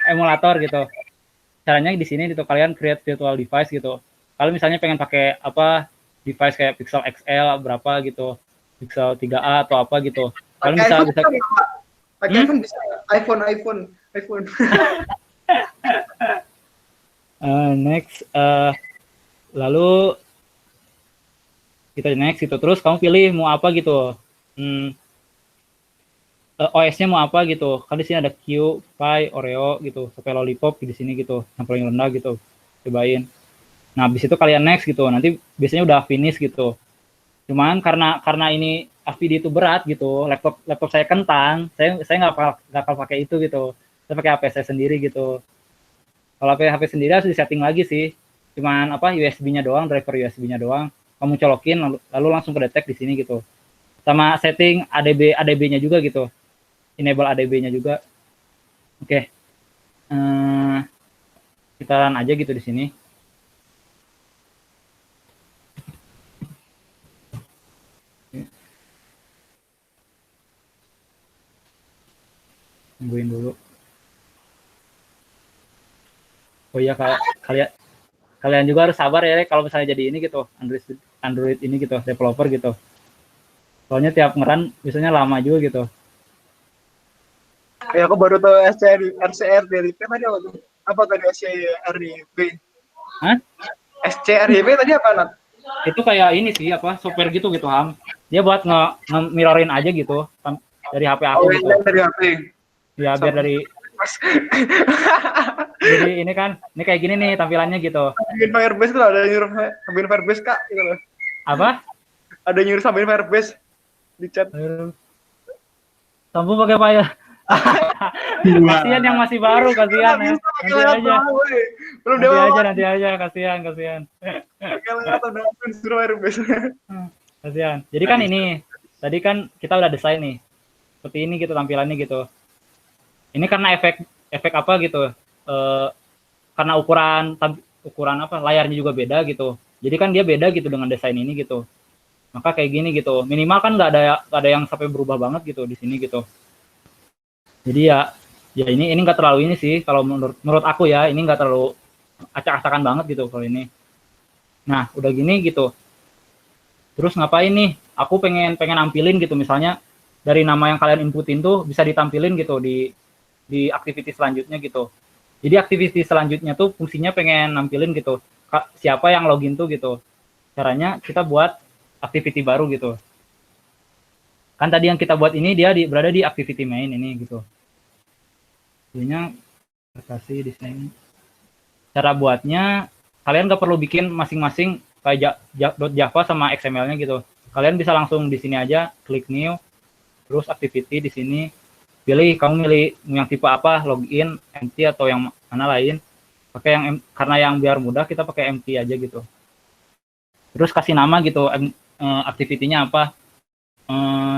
Emulator gitu. Caranya di sini gitu kalian create virtual device gitu. Kalau misalnya pengen pakai apa device kayak Pixel XL berapa gitu, Pixel 3A atau apa gitu. Kalian bisa pakai iPhone bisa. iPhone. Next, lalu kita next gitu. Terus kamu pilih mau apa gitu. OS-nya mau apa gitu. Kan di sini ada Q, Pi, Oreo gitu, sampai Lollipop di sini gitu, yang paling rendah gitu. Cobain. Nah, habis itu kalian next gitu. Nanti biasanya udah finish gitu. Cuman karena ini AVD itu berat gitu, laptop saya kentang, saya nggak bakal pakai itu gitu. Saya pakai HP saya sendiri gitu. Kalau HP sendiri harus disetting lagi sih. Cuman apa USB-nya doang, driver USB-nya doang. Kamu colokin lalu langsung ke detect di sini gitu. Sama setting ADB-nya juga gitu. Enable ADB-nya juga. Oke. Kita run aja gitu di sini. Tungguin dulu. Oh iya, kalian juga harus sabar ya kalau misalnya jadi ini gitu, Android ini gitu, developer gitu. Soalnya tiap ngeran biasanya lama juga gitu. Ya aku baru tahu SCRDP tadi apa tadi SCRDP? Hah? SCRDP tadi apa, Nat? Itu kayak ini sih apa software gitu Ham. Dia buat nge-mirrorin aja gitu dari HP aku gitu. Dari HP. Ya biar dari jadi ini kan, ini kayak gini nih tampilannya gitu. Sambil Firebase tuh ada nyuruh sambil Firebase Kak gitu loh. Apa? Ada nyuruh sambil Firebase di chat. Sambung pakai file. Kasihan yang masih baru, kasihan ya. Nanti aja, kasihan. Kasihan. Jadi kan ini, tadi kan kita udah desain nih. Seperti ini gitu tampilannya gitu. Ini karena efek apa gitu. Karena ukuran apa layarnya juga beda gitu. Jadi kan dia beda gitu dengan desain ini gitu. Maka kayak gini gitu. Minimal kan nggak ada yang sampai berubah banget gitu di sini gitu. Jadi ya ini nggak terlalu ini sih kalau menurut aku ya, ini nggak terlalu acak-acakan banget gitu kalau ini. Nah udah gini gitu. Terus ngapain nih? Aku pengen nampilin gitu, misalnya dari nama yang kalian inputin tuh bisa ditampilin gitu di activity selanjutnya gitu. Jadi activity selanjutnya tuh fungsinya pengen nampilin gitu siapa yang login tuh gitu. Caranya kita buat activity baru gitu. Kan tadi yang kita buat ini dia berada di activity main ini gitu. Jadinya kasih di sini. Cara buatnya kalian nggak perlu bikin masing-masing kayak .java sama XML-nya gitu. Kalian bisa langsung di sini aja klik new, terus activity di sini, pilih kamu milih yang tipe apa, login, empty atau yang mana lain. Pakai yang karena yang biar mudah kita pakai empty aja gitu. Terus kasih nama gitu, activity-nya apa?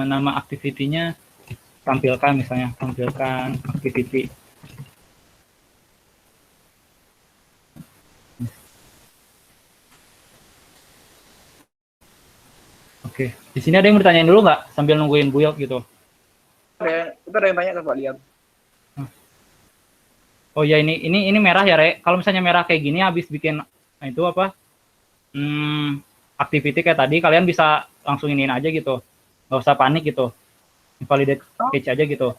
Nama activity-nya tampilkan misalnya, tampilkan activity. Oke, di sini ada yang bertanyain dulu nggak sambil nungguin build gitu? Kita ada yang tanya coba lihat. Oh ya ini merah ya Re. Kalau misalnya merah kayak gini habis bikin itu apa? Activity kayak tadi kalian bisa langsung iniin aja gitu. Nggak usah panik gitu. Invalidate cache aja gitu.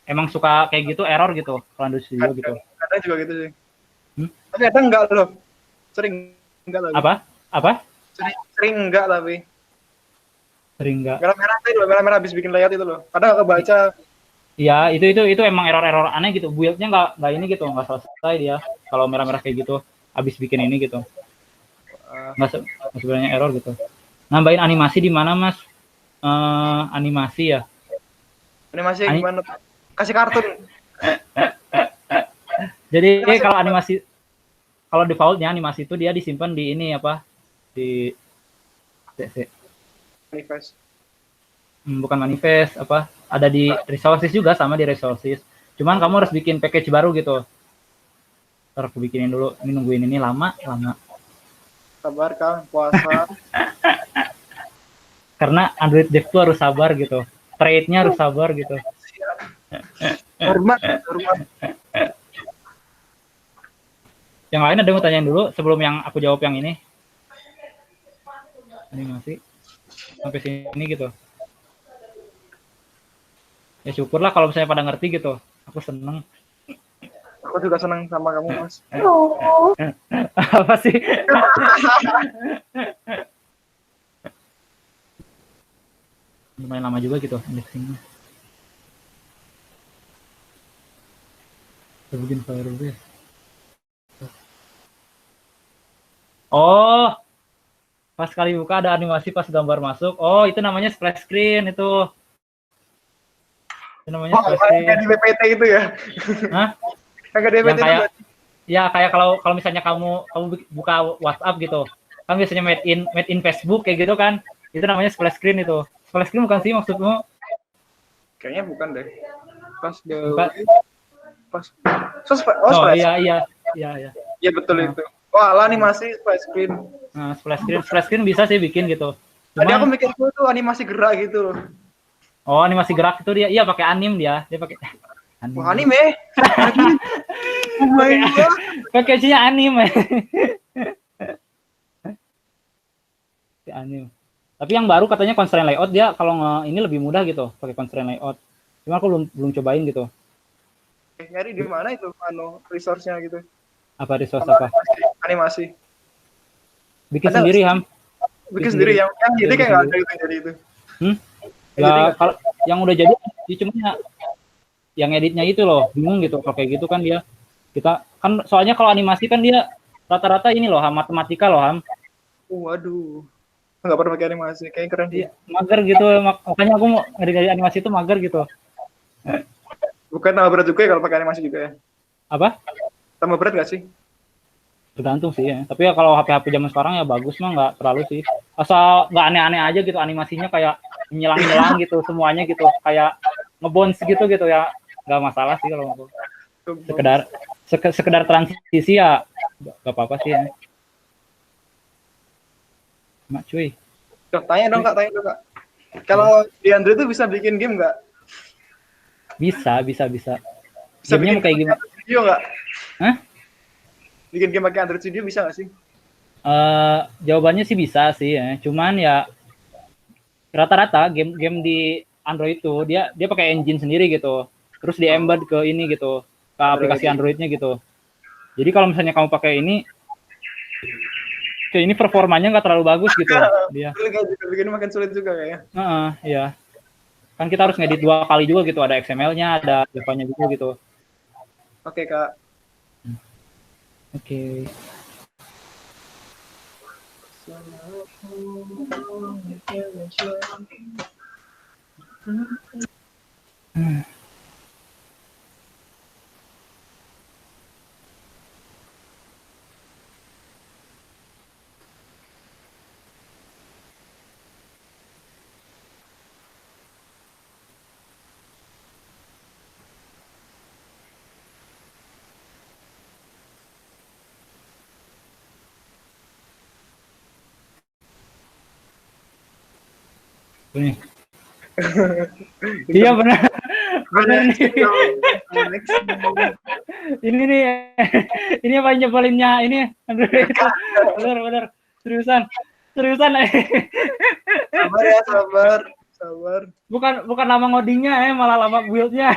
Emang suka kayak gitu error gitu kalau Android Studio gitu. Kadang juga gitu sih. Tapi kadang enggak loh. Sering enggak lagi. Apa? Sering enggak tapi. Sering enggak. Merah-merah habis bikin layout itu loh. Kadang nggak kebaca. Iya, itu emang error aneh gitu. Build-nya nggak ini gitu, nggak selesai dia. Kalau merah-merah kayak gitu, habis bikin ini gitu. Nggak sebenarnya error gitu. Nambahin animasi di mana, Mas? Animasi ya. Animasi gimana? Kasih kartun. Jadi kalau defaultnya animasi itu dia disimpan di ini apa? Di Manifest. Bukan manifest apa? Ada di resources juga, sama di resources. Cuman kamu harus bikin package baru gitu. Ntar aku bikinin dulu. Ini nungguin ini lama. Sabar Kang, puasa. Karena Android dev tuh harus sabar gitu. Trade-nya harus sabar gitu. Hormat. Yang lain ada yang mau tanyain dulu sebelum yang aku jawab yang ini. Animasi sampai sini gitu. Ya syukurlah kalau misalnya pada ngerti gitu. Aku seneng. Aku juga senang sama kamu, Mas. Apa sih? Lumayan lama juga gitu indexingnya. Kita bikin Firebase. Oh, pas kali buka ada animasi pas gambar masuk. Oh, itu namanya splash screen itu. Itu namanya splash screen. Kayak di PPT itu ya? Hah? Kayak di PPT itu. Ya kayak kalau misalnya kamu buka WhatsApp gitu, kan biasanya made in Facebook kayak gitu kan, itu namanya splash screen itu. Splash screen bukan sih maksudmu? Kayaknya bukan deh. Iya. Iya betul itu. Wah, animasi splash screen. Nah, splash screen bisa sih bikin gitu. Tadi aku mikir itu animasi gerak gitu loh. Oh, animasi gerak itu dia pakai dia pakai anime. Wah, anime. Package-nya anime. Anime. Tapi yang baru katanya constraint layout dia kalau ini lebih mudah gitu, pakai constraint layout. Cuma aku belum cobain gitu. Nyari di mana itu resource-nya gitu. Apa resource apa? Animasi. Bikin sendiri, Ham. Bikin sendiri yang jadi kayak enggak ada itu jadi itu. Ya kalau yang udah jadi cuma yang editnya itu loh, bingung gitu kalau kayak gitu kan kita kan soalnya kalau animasi kan dia rata-rata ini loh, matematika loh, Ham. Waduh. Enggak pernah pakai animasi, kayak keren sih. Mager gitu, makanya aku mau ngedit animasi itu mager gitu. Bukan tambah berat juga ya kalau pakai animasi juga ya? Apa? Tambah berat nggak sih? Tergantung sih ya. Tapi ya kalau HP zaman sekarang ya bagus mah nggak terlalu sih. Asal nggak aneh-aneh aja gitu animasinya kayak nyelang-nyelang gitu semuanya gitu. Kayak ngebons gitu ya. Nggak masalah sih kalau aku. Sekedar transisi ya nggak apa-apa sih ya. Mak cuy. Tanya dong Kak. Kalau di Android itu bisa bikin game nggak? Bisa. Gamenya mau kayak gimana? Studio nggak? Hah? Bikin game pakai Android Studio bisa nggak sih? Jawabannya sih bisa sih ya. Cuman ya rata-rata game di Android itu dia pakai engine sendiri gitu. Terus di embed ke ini gitu, ke aplikasi Androidnya gitu. Jadi kalau misalnya kamu pakai ini performanya nggak terlalu bagus gitu dia. Bikin makin sulit juga kayaknya. Iya. Kan kita harus ngedit 2 kali juga gitu, ada XML-nya, ada Java-nya juga gitu. Oke, Kak. Oke. Nih. Iya benar. Benar nih. Next. Ini nih. Ini apa nyebelinnya ini Android itu. Benar. Seriusan. Sabar ya, sabar. Bukan nama ngodingnya malah nama build-nya.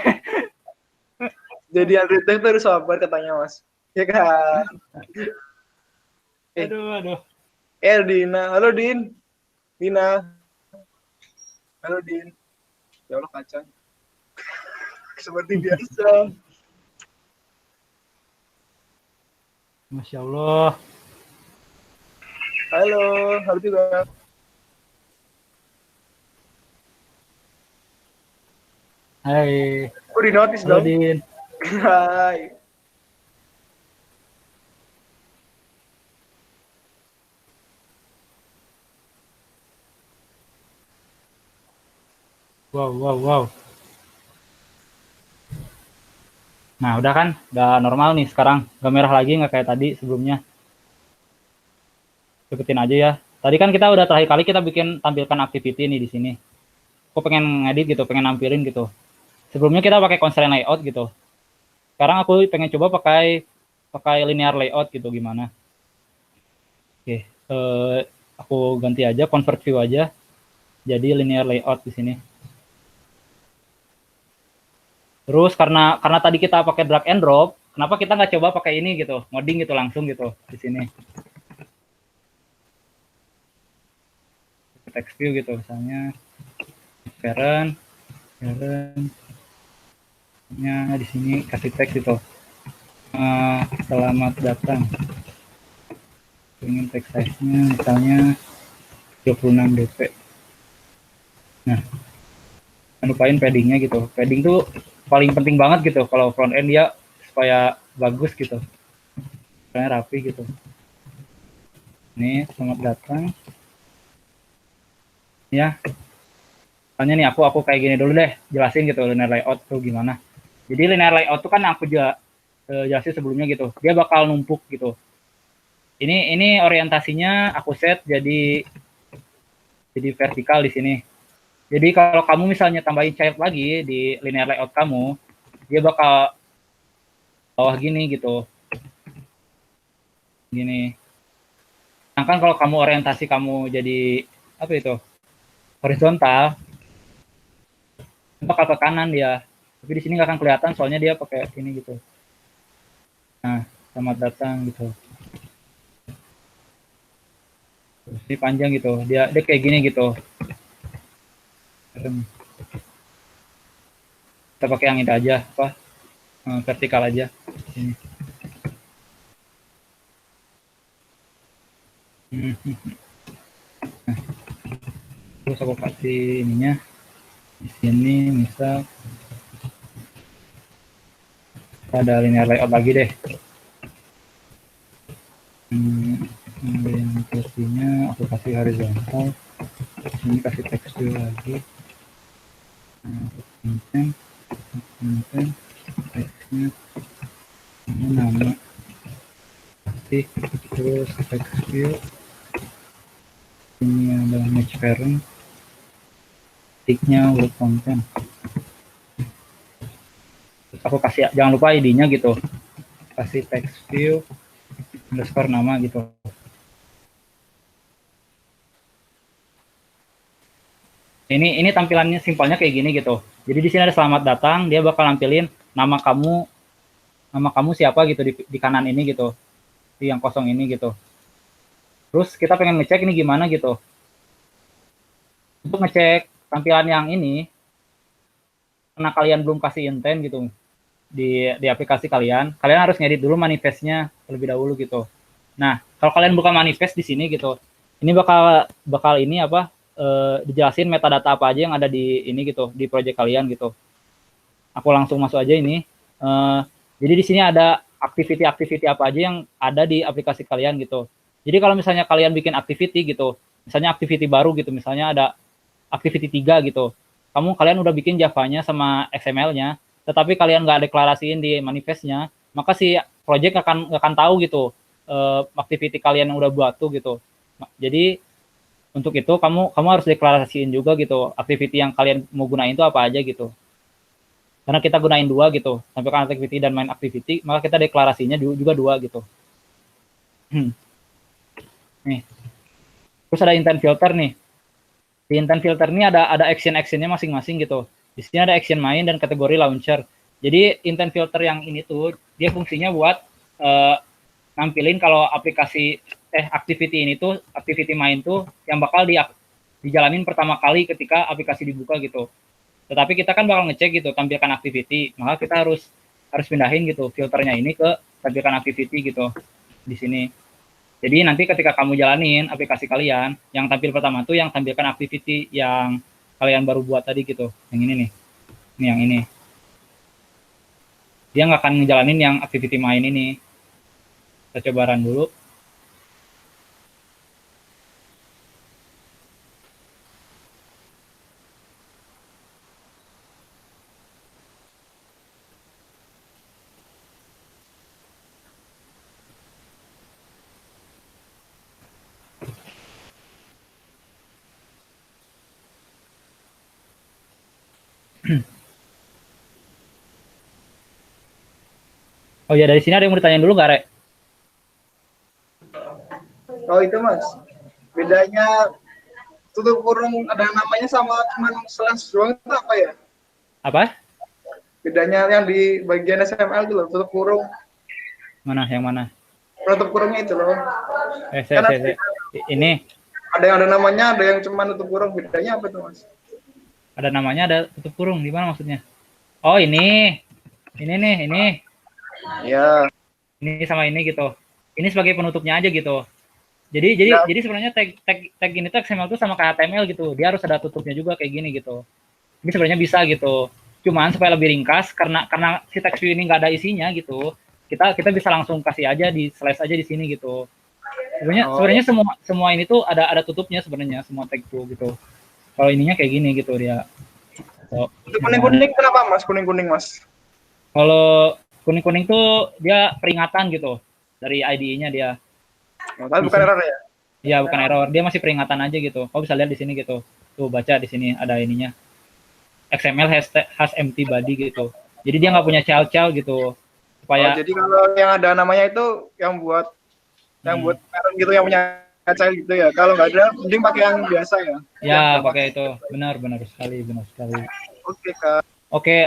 Jadi Android itu harus sabar katanya, Mas. Ya kan? Aduh. Dina. Halo, Din. Dina. Halo, Din. Ya Allah, kacang. Seperti biasa. Masya Allah. Halo juga. Hai. Di notice Halo, dong. Din. Hai. Wow. Nah, udah kan? Udah normal nih sekarang. Gak merah lagi, nggak kayak tadi sebelumnya. Cepetin aja ya. Tadi kan kita udah terakhir kali kita tampilkan activity nih di sini. Aku pengen ngedit gitu, pengen nampilin gitu. Sebelumnya kita pakai constraint layout gitu. Sekarang aku pengen coba pakai linear layout gitu, gimana. Oke, aku ganti aja, convert view aja. Jadi linear layout di sini. Terus karena tadi kita pakai drag and drop, kenapa kita nggak coba pakai ini gitu, modding gitu langsung gitu di sini. Text view gitu misalnya, parent nya di sini kasih teks gitu. Selamat datang. Ingin text size-nya misalnya 26 dp. Nah, jangan lupain padding-nya gitu. Padding tuh paling penting banget gitu kalau front end dia supaya bagus gitu, supaya rapi gitu. Nih, selamat datang ya. Soalnya nih aku kayak gini dulu deh, jelasin gitu linear layout tuh gimana. Jadi linear layout tuh kan aku jelasin sebelumnya gitu, dia bakal numpuk gitu. Ini orientasinya aku set jadi vertikal di sini. Jadi kalau kamu misalnya tambahin child lagi di linear layout kamu, dia bakal bawah gini gitu. Gini. Sedangkan kalau kamu orientasi kamu jadi apa itu? Horizontal, bakal ke kanan dia. Tapi di sini nggak akan kelihatan soalnya dia pakai ini gitu. Nah, selamat datang gitu. Terus ini panjang gitu. Dia kayak gini gitu. Kita pakai yang ini aja, apa? Vertikal aja. Ini. Nah, terus aku kasih ininya di sini misal ada linear layout lagi deh. Yang versinya aku kasih horizontal, ini kasih tekstur lagi. Content teksnya ini nama kasih, terus text view ini ada match parent, tiknya word content. Terus aku kasih, jangan lupa ID-nya gitu, kasih text view underscore nama gitu. Ini tampilannya simpelnya kayak gini gitu. Jadi di sini ada selamat datang, dia bakal nampilin nama kamu siapa gitu di kanan ini gitu, di yang kosong ini gitu. Terus kita pengen ngecek ini gimana gitu. Untuk ngecek tampilan yang ini, karena kalian belum kasih intent gitu di aplikasi kalian harus ngedit dulu manifestnya terlebih dahulu gitu. Nah, kalau kalian buka manifest di sini gitu, ini bakal ini apa dijelasin metadata apa aja yang ada di ini gitu, di project kalian gitu. Aku langsung masuk aja ini. Jadi di sini ada activity apa aja yang ada di aplikasi kalian gitu. Jadi kalau misalnya kalian bikin activity gitu, misalnya activity baru gitu, misalnya ada activity 3 gitu. Kalian udah bikin Java-nya sama XML-nya, tetapi kalian nggak deklarasiin di manifest-nya, maka si project akan tahu gitu activity kalian yang udah buat tuh gitu. Jadi untuk itu kamu harus deklarasiin juga gitu activity yang kalian mau gunain itu apa aja gitu. Karena kita gunain 2 gitu, tampilkan activity dan main activity, maka kita deklarasinya juga 2 gitu. Nih. Terus ada intent filter nih. Di intent filter ini ada actionnya masing-masing gitu. Di sini ada action main dan kategori launcher. Jadi intent filter yang ini tuh dia fungsinya buat nampilin kalau activity ini tuh activity main tuh yang bakal dijalanin pertama kali ketika aplikasi dibuka gitu. Tetapi kita kan bakal ngecek gitu tampilkan activity, maka kita harus pindahin gitu filternya ini ke tampilkan activity gitu di sini. Jadi nanti ketika kamu jalanin aplikasi kalian, yang tampil pertama tuh yang tampilkan activity yang kalian baru buat tadi gitu. Yang ini nih. Ini yang ini. Dia nggak akan ngejalanin yang activity main ini. Kita coba run dulu. Oh ya, dari sini ada yang mau ditanyain dulu nggak, Rek? Oh itu Mas, bedanya tutup kurung ada namanya sama cuman slash doang itu apa ya? Apa? Bedanya yang di bagian SML itu loh, tutup kurung. Mana? Yang mana? Tutup kurungnya itu loh. Ini. Ada yang ada namanya, ada yang cuma tutup kurung. Bedanya apa tuh Mas? Ada namanya, ada tutup kurung. Di mana maksudnya? Oh ini. Ini nih, ini. Ya. Ini sama ini gitu. Ini sebagai penutupnya aja gitu. Jadi sebenarnya tag ini tuh XML tuh sama kayak HTML gitu. Dia harus ada tutupnya juga kayak gini gitu. Ini sebenarnya bisa gitu. Cuman supaya lebih ringkas karena si tag view ini nggak ada isinya gitu. Kita bisa langsung kasih aja di slash aja di sini gitu. Sebenarnya semua ini tuh ada tutupnya sebenarnya semua tag tuh gitu. Kalau ininya kayak gini gitu dia. Kuning-kuning kenapa Mas? Kuning-kuning Mas? Kalau kuning-kuning tuh dia peringatan gitu dari IDE-nya dia. Tapi bukan error ya? Iya, bukan error. Dia masih peringatan aja gitu. Kau bisa lihat di sini gitu. Tuh baca di sini ada ininya. XML has empty body gitu. Jadi dia nggak punya child gitu. Supaya jadi kalau yang ada namanya itu yang buat parent gitu yang punya child gitu ya. Kalau nggak ada, mending pakai yang biasa ya. Ya, pakai itu. Benar sekali. Oke, Kak. Oke,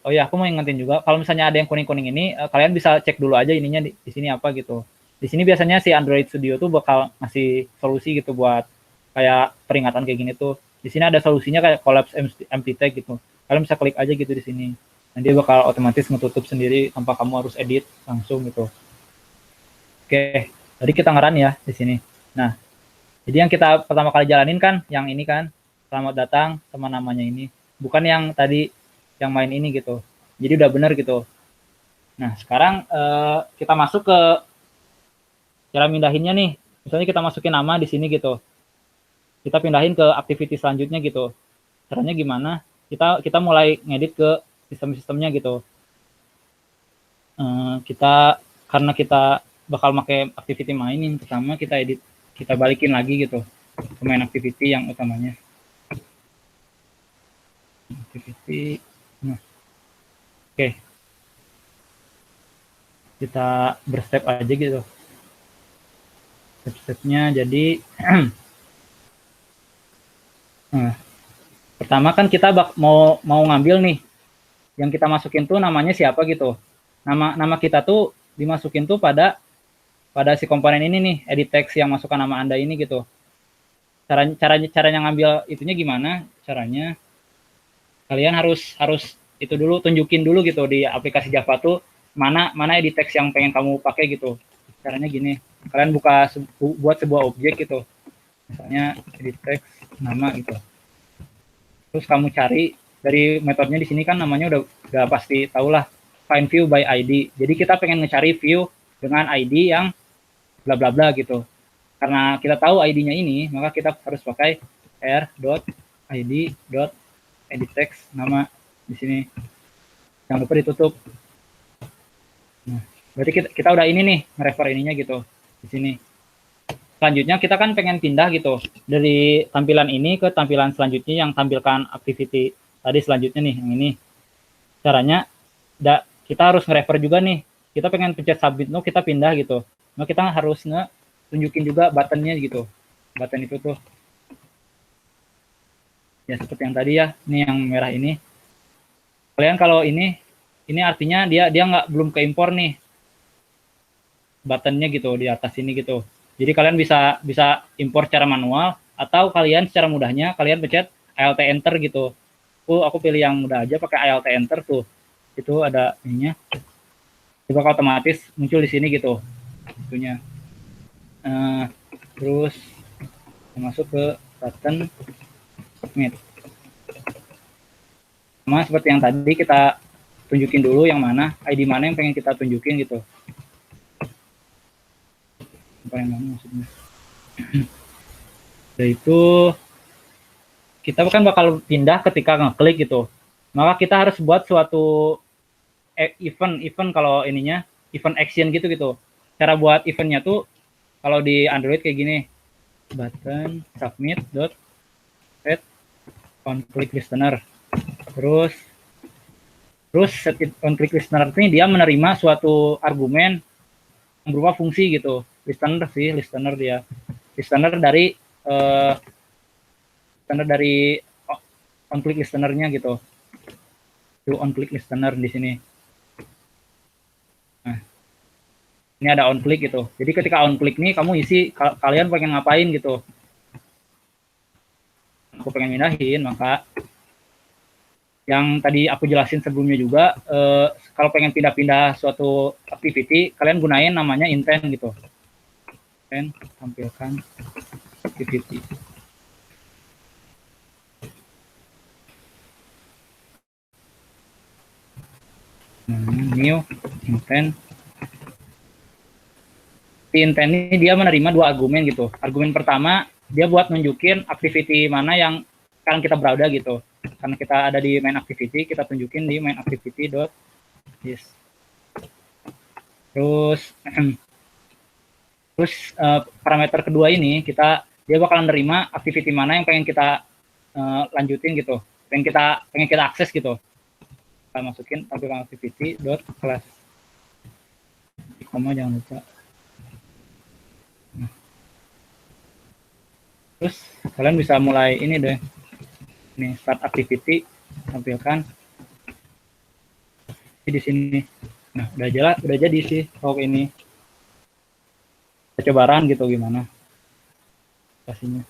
oh ya aku mau ingetin juga kalau misalnya ada yang kuning-kuning ini kalian bisa cek dulu aja ininya di sini apa gitu. Di sini biasanya si Android Studio tuh bakal ngasih solusi gitu buat kayak peringatan kayak gini tuh. Di sini ada solusinya kayak collapse empty tag gitu. Kalian bisa klik aja gitu di sini. Nanti bakal otomatis ngetutup sendiri tanpa kamu harus edit langsung gitu. Oke, tadi kita ngeran ya di sini. Nah, jadi yang kita pertama kali jalanin kan yang ini kan, selamat datang sama namanya ini. Bukan yang tadi yang main ini gitu. Jadi udah bener gitu. Nah, sekarang kita masuk ke cara mindahinnya nih. Misalnya kita masukin nama di sini gitu. Kita pindahin ke activity selanjutnya gitu. Caranya gimana? Kita mulai ngedit ke sistem-sistemnya gitu. Karena kita bakal pakai activity mining pertama kita edit, kita balikin lagi gitu ke main activity yang utamanya. Activity. Nah. Oke. Kita berstep aja gitu. Step-stepnya jadi nah, pertama kan kita mau ngambil nih yang kita masukin tuh namanya siapa gitu. Nama kita tuh dimasukin tuh pada si komponen ini nih, edit text yang masukkan nama Anda ini gitu. Caranya ngambil itunya gimana? Caranya kalian harus itu dulu, tunjukin dulu gitu di aplikasi Java tuh mana edit text yang pengen kamu pakai gitu. Caranya gini, kalian buat sebuah objek gitu. misalnya edit text nama gitu. Terus kamu cari dari metodenya di sini kan namanya udah pasti tahulah, find view by ID. Jadi kita pengen ngecari view dengan ID yang bla bla bla gitu. Karena kita tahu ID-nya ini, maka kita harus pakai r.id.edit text nama di sini. Jangan lupa ditutup. Nah, berarti kita udah ini nih, nge-refer ininya gitu di sini. Selanjutnya kita kan pengen pindah gitu dari tampilan ini ke tampilan selanjutnya yang tampilkan activity tadi selanjutnya nih, yang ini. Caranya kita harus nge-refer juga nih. Kita pengen pencet submit, kita pindah gitu. Nah, kita harus tunjukin juga buttonnya gitu. Button itu tuh. Ya seperti yang tadi ya, ini yang merah ini. Kalian kalau ini artinya dia belum keimpor nih buttonnya gitu di atas ini gitu. Jadi kalian bisa impor secara manual atau kalian secara mudahnya kalian pencet Alt Enter gitu. Aku pilih yang mudah aja pakai Alt Enter tuh. Itu ada ininya. Itu bakal otomatis muncul di sini gitu. Itunya. Terus masuk ke button submit. Sama seperti yang tadi kita tunjukin dulu yang mana, ID mana yang pengen kita tunjukin gitu. Apa yang mana maksudnya? Yaitu kita kan bakal pindah ketika ngeklik gitu. Maka kita harus buat suatu event kalau ininya event action gitu. Cara buat eventnya tuh kalau di Android kayak gini, button submit dot set on click listener. Terus set on click listener ini dia menerima suatu argumen yang berupa fungsi gitu. Listener dia. Listener dari on click listenernya gitu. Itu on click listener di sini. Nah, ini ada on click gitu. Jadi ketika on click nih kamu isi kalian pengen ngapain gitu. Aku pengen mindahin, maka yang tadi aku jelasin sebelumnya juga, kalau pengen pindah-pindah suatu activity, kalian gunain namanya intent gitu. Intent, tampilkan activity. New intent. Di intent ini dia menerima dua argumen gitu. Argumen pertama dia buat nunjukin activity mana yang sekarang kita berada gitu. Karena kita ada di main activity, kita tunjukin di main activity dot yes. Terus parameter kedua ini dia bakalan nerima activity mana yang pengen kita lanjutin gitu, pengen kita akses gitu. Kita masukin tampilan activity dot class, koma jangan lupa. Terus kalian bisa mulai ini deh. Nih start activity, tampilkan di sini. Nah, udah jadi sih kalau ini. Kita coba run gitu gimana pastinya.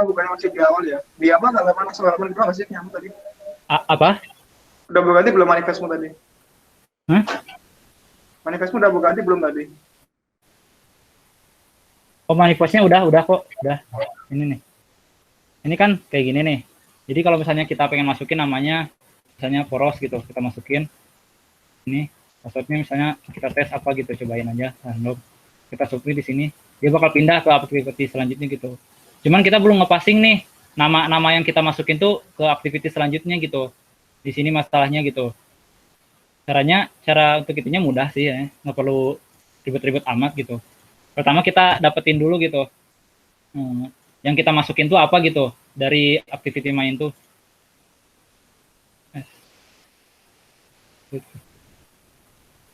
Bukannya masih di awal ya? Di apa halaman halaman itu masih nyamuk tadi? Apa? Udah berganti belum manifestmu tadi? Manifestmu udah berganti belum tadi? Oh, manifestnya udah kok, udah. Ini nih. Ini kan kayak gini nih. Jadi kalau misalnya kita pengen masukin namanya, misalnya poros gitu, kita masukin. Ini passwordnya misalnya kita tes apa gitu, cobain aja. Random. Kita submit di sini, dia bakal pindah ke activity selanjutnya gitu. Cuman kita belum ngepassing nih nama yang kita masukin tuh ke activity selanjutnya gitu. Di sini masalahnya gitu. Cara untuk itunya mudah sih ya, nggak perlu ribet-ribet amat gitu. Pertama kita dapetin dulu gitu, yang kita masukin tuh apa gitu dari activity main tuh.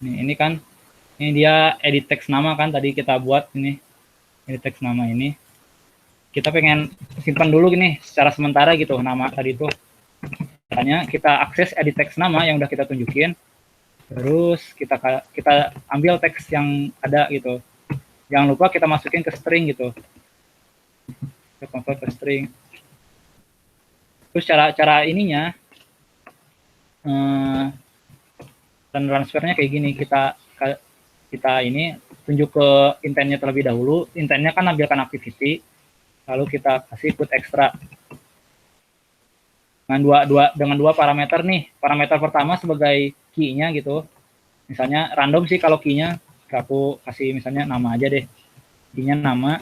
Ini kan, ini dia edit text nama kan tadi kita buat ini edit text nama ini. Kita pengen simpan dulu gini secara sementara gitu nama tadi tuh. Caranya kita akses edit text nama yang udah kita tunjukin, terus kita ambil teks yang ada gitu. Jangan lupa kita masukin ke string gitu. Kita convert ke string. Terus cara ininya dan transfernya kayak gini, kita kita ini tunjuk ke intentnya terlebih dahulu. Intentnya kan nampilkan activity, lalu kita kasih put extra dengan dua parameter nih. Parameter pertama sebagai key-nya gitu. Misalnya random sih kalau key-nya, aku kasih misalnya nama aja deh. Key-nya nama.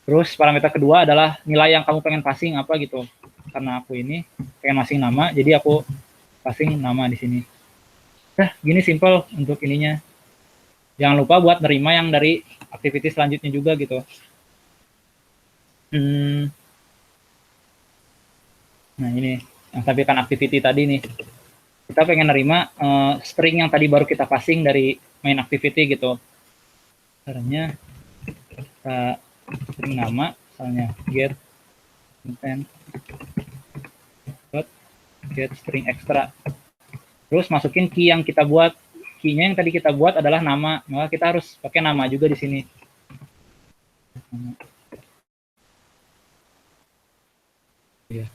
Terus parameter kedua adalah nilai yang kamu pengen passing apa gitu. Karena aku ini pengen passing nama, jadi aku passing nama di sini. Gini simple untuk ininya. Jangan lupa buat nerima yang dari activity selanjutnya juga gitu. Nah ini yang tampilkan activity tadi nih. Kita pengen nerima string yang tadi baru kita passing dari main activity gitu. Caranya kita string nama, misalnya get content get string extra. Terus masukin key yang kita buat. Key-nya yang tadi kita buat adalah nama, maka kita harus pakai nama juga di sini. Ya.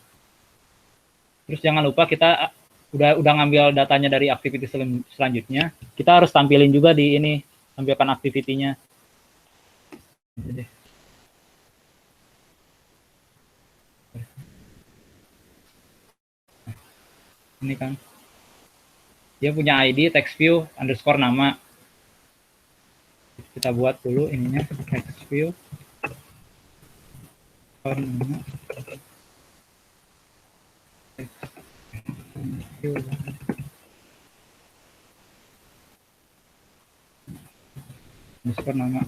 Terus jangan lupa kita udah ngambil datanya dari activity selanjutnya, kita harus tampilin juga di ini, tampilkan activity-nya. Ini kan dia punya ID text view underscore nama. Kita buat dulu ininya text view nama. Underscore nama.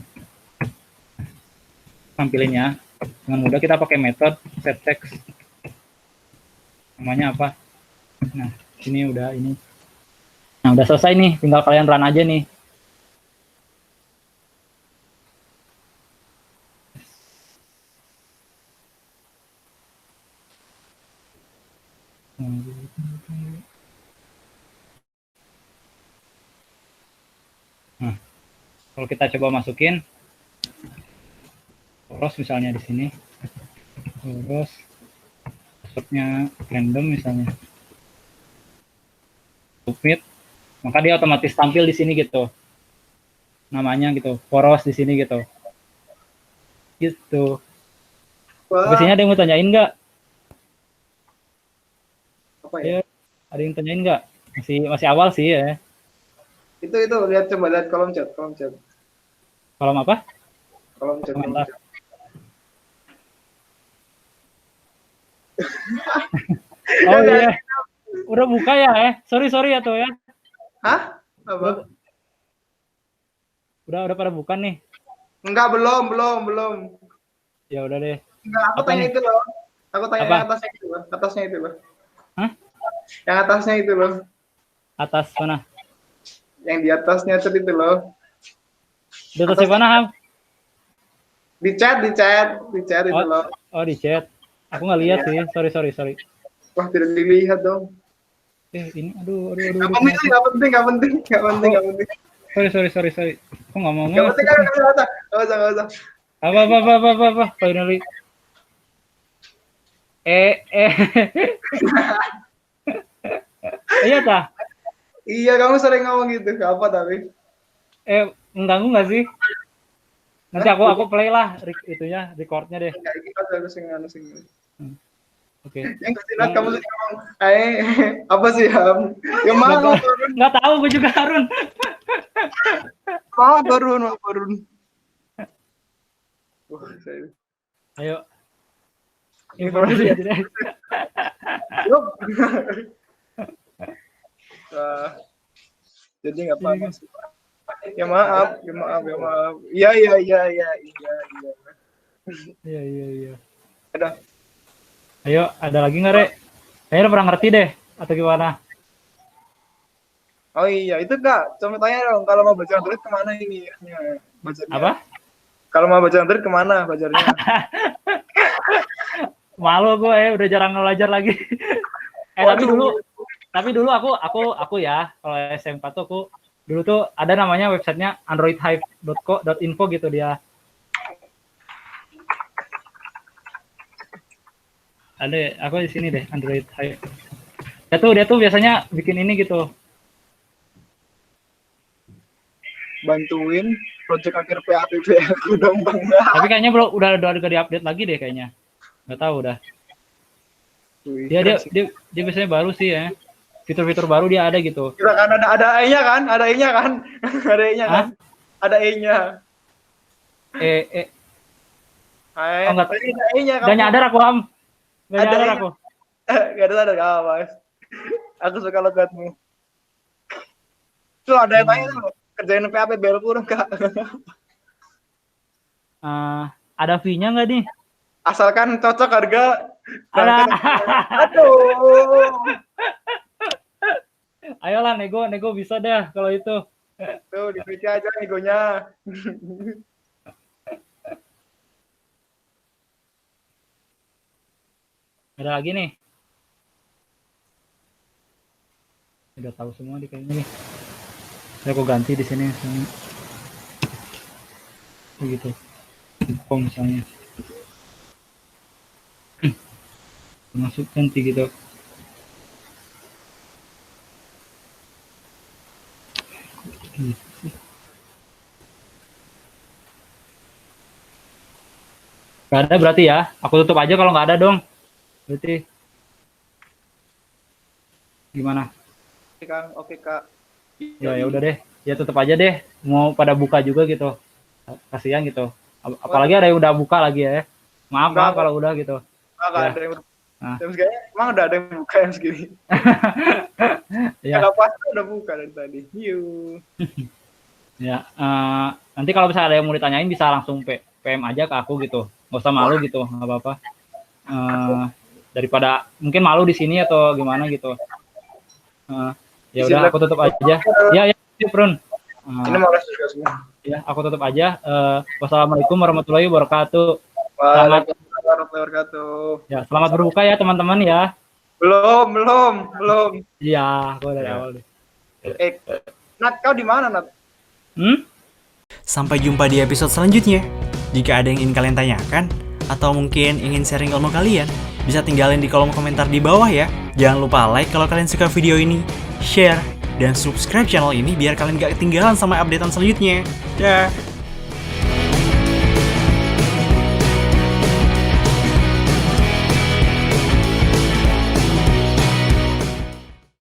Tampilinnya dengan mudah kita pakai metode set text. Namanya apa? Nah, ini udah ini. Nah, udah selesai nih, tinggal kalian run aja nih. Nah, kalau kita coba masukin poros misalnya di sini, poros passwordnya random misalnya, submit, maka dia otomatis tampil di sini gitu, namanya gitu, poros di sini gitu. Biasanya ada yang mau tanyain nggak? Apa ya? Ada yang tanyain nggak? Masih awal sih ya. Itu lihat, coba lihat kolom chat. Kolom apa? Kolom chat. Oh iya. Udah buka ya, Sorry ya tuh ya. Hah? Apa? Udah pada buka nih. Enggak, belum. Ya udah deh. Enggak, aku Apa tanya nih? itu loh. Aku tanya Apa? yang atasnya itu loh. Atasnya itu loh. Hah? Yang atasnya itu loh. Atas mana? Yang di atasnya chat itu loh. Di atas mana, Ham? Di chat itu loh. Oh, di chat. Aku nggak lihat sih. Sorry. Wah, tidak dilihat dong. Ini aduh. Nggak penting. Sorry. Aku nggak mau Nggak penting, nggak usah. Apa, finally. Iya tah? Iya, kamu sering ngomong gitu. Apa tapi? Mengganggu nggak sih? Nanti aku play lah itunya, recordnya deh. Enggak, ini kan harus sing. Oke. Yang kasih lihat kamu sering ngomong. Apa sih, Ham? Ya mau turun. Nggak tahu gue juga, Harun. Mau turun. Wah, saya. Ayo. Informasi aja. Yuk. Jadi nggak apa-apa sih. Ya maaf. Iya. Iya. Ada. Ayo, ada lagi nggak, Rek? Kayaknya pernah ngerti deh, atau gimana? Oh iya, itu Kak. Coba tanya dong, kalau mau baca Android kemana ini? Belajarnya? Apa? Kalau mau baca Android kemana belajarnya? Malu gue udah jarang belajar lagi. Tapi dulu aku ya, kalau SMK tuh aku dulu tuh ada namanya websitenya androidhive.co.info gitu dia. Ada, aku di sini deh, Android Hive. Dia tuh biasanya bikin ini gitu. bantuin project akhir PAPB aku dong bang. Tapi kayaknya bro udah di-update lagi deh kayaknya. Nggak tahu udah. Dia biasanya baru sih ya. Fitur-fitur baru dia ada gitu. Kira kan ada E-nya kan? Ada E-nya kan? Ada E-nya kan? Ada E-nya. Oh, enggak. Ada E-nya kan? Gak nyadar aku Ham. Gak nyadar aku. Gak ada enggak, Mas. Aku suka logatmu. Tuh ada yang tanya tuh, kerjain PAPB kurang Kak. Ada fee-nya nggak nih? Asalkan cocok harga. Ada. Aduh. Ayolah nego bisa deh kalau itu. Tuh di PC aja negonya. Ada lagi nih. Udah tahu semua di kayaknya nih. Saya kok ganti di sini begitu. Kok misalnya masuk ganti gitu. Gak ada berarti ya? Aku tutup aja kalau nggak ada dong. Berarti gimana? Oke Kang, oke Kak. Ya udah deh. Ya tutup aja deh. Mau pada buka juga gitu. Kasihan gitu. Apalagi ada yang udah buka lagi ya. Maaf kalau udah gitu. Enggak Ya. ada yang Nah. jam segini emang udah ada yang buka yang segini. Ya. Kalau pas udah buka dari tadi. Yuk. Ya, nanti kalau misalnya ada yang mau ditanyain bisa langsung PM aja ke aku gitu. Nggak usah malu gitu, nggak apa-apa. Daripada mungkin malu di sini atau gimana gitu. Ya udah aku tutup aja. Ya, Prun. Ini malas juga semua. Ya, aku tutup aja. Wassalamualaikum warahmatullahi wabarakatuh. Waalaikumsalam warahmatullahi wabarakatuh. Ya, selamat berbuka ya teman-teman ya. Belum. Iya, aku dari awal deh. Nat, kau di mana, Nat? Sampai jumpa di episode selanjutnya. Jika ada yang ingin kalian tanyakan, atau mungkin ingin sharing ilmu kalian, bisa tinggalin di kolom komentar di bawah ya. Jangan lupa like kalau kalian suka video ini, share, dan subscribe channel ini biar kalian gak ketinggalan sama updatean selanjutnya. Dah.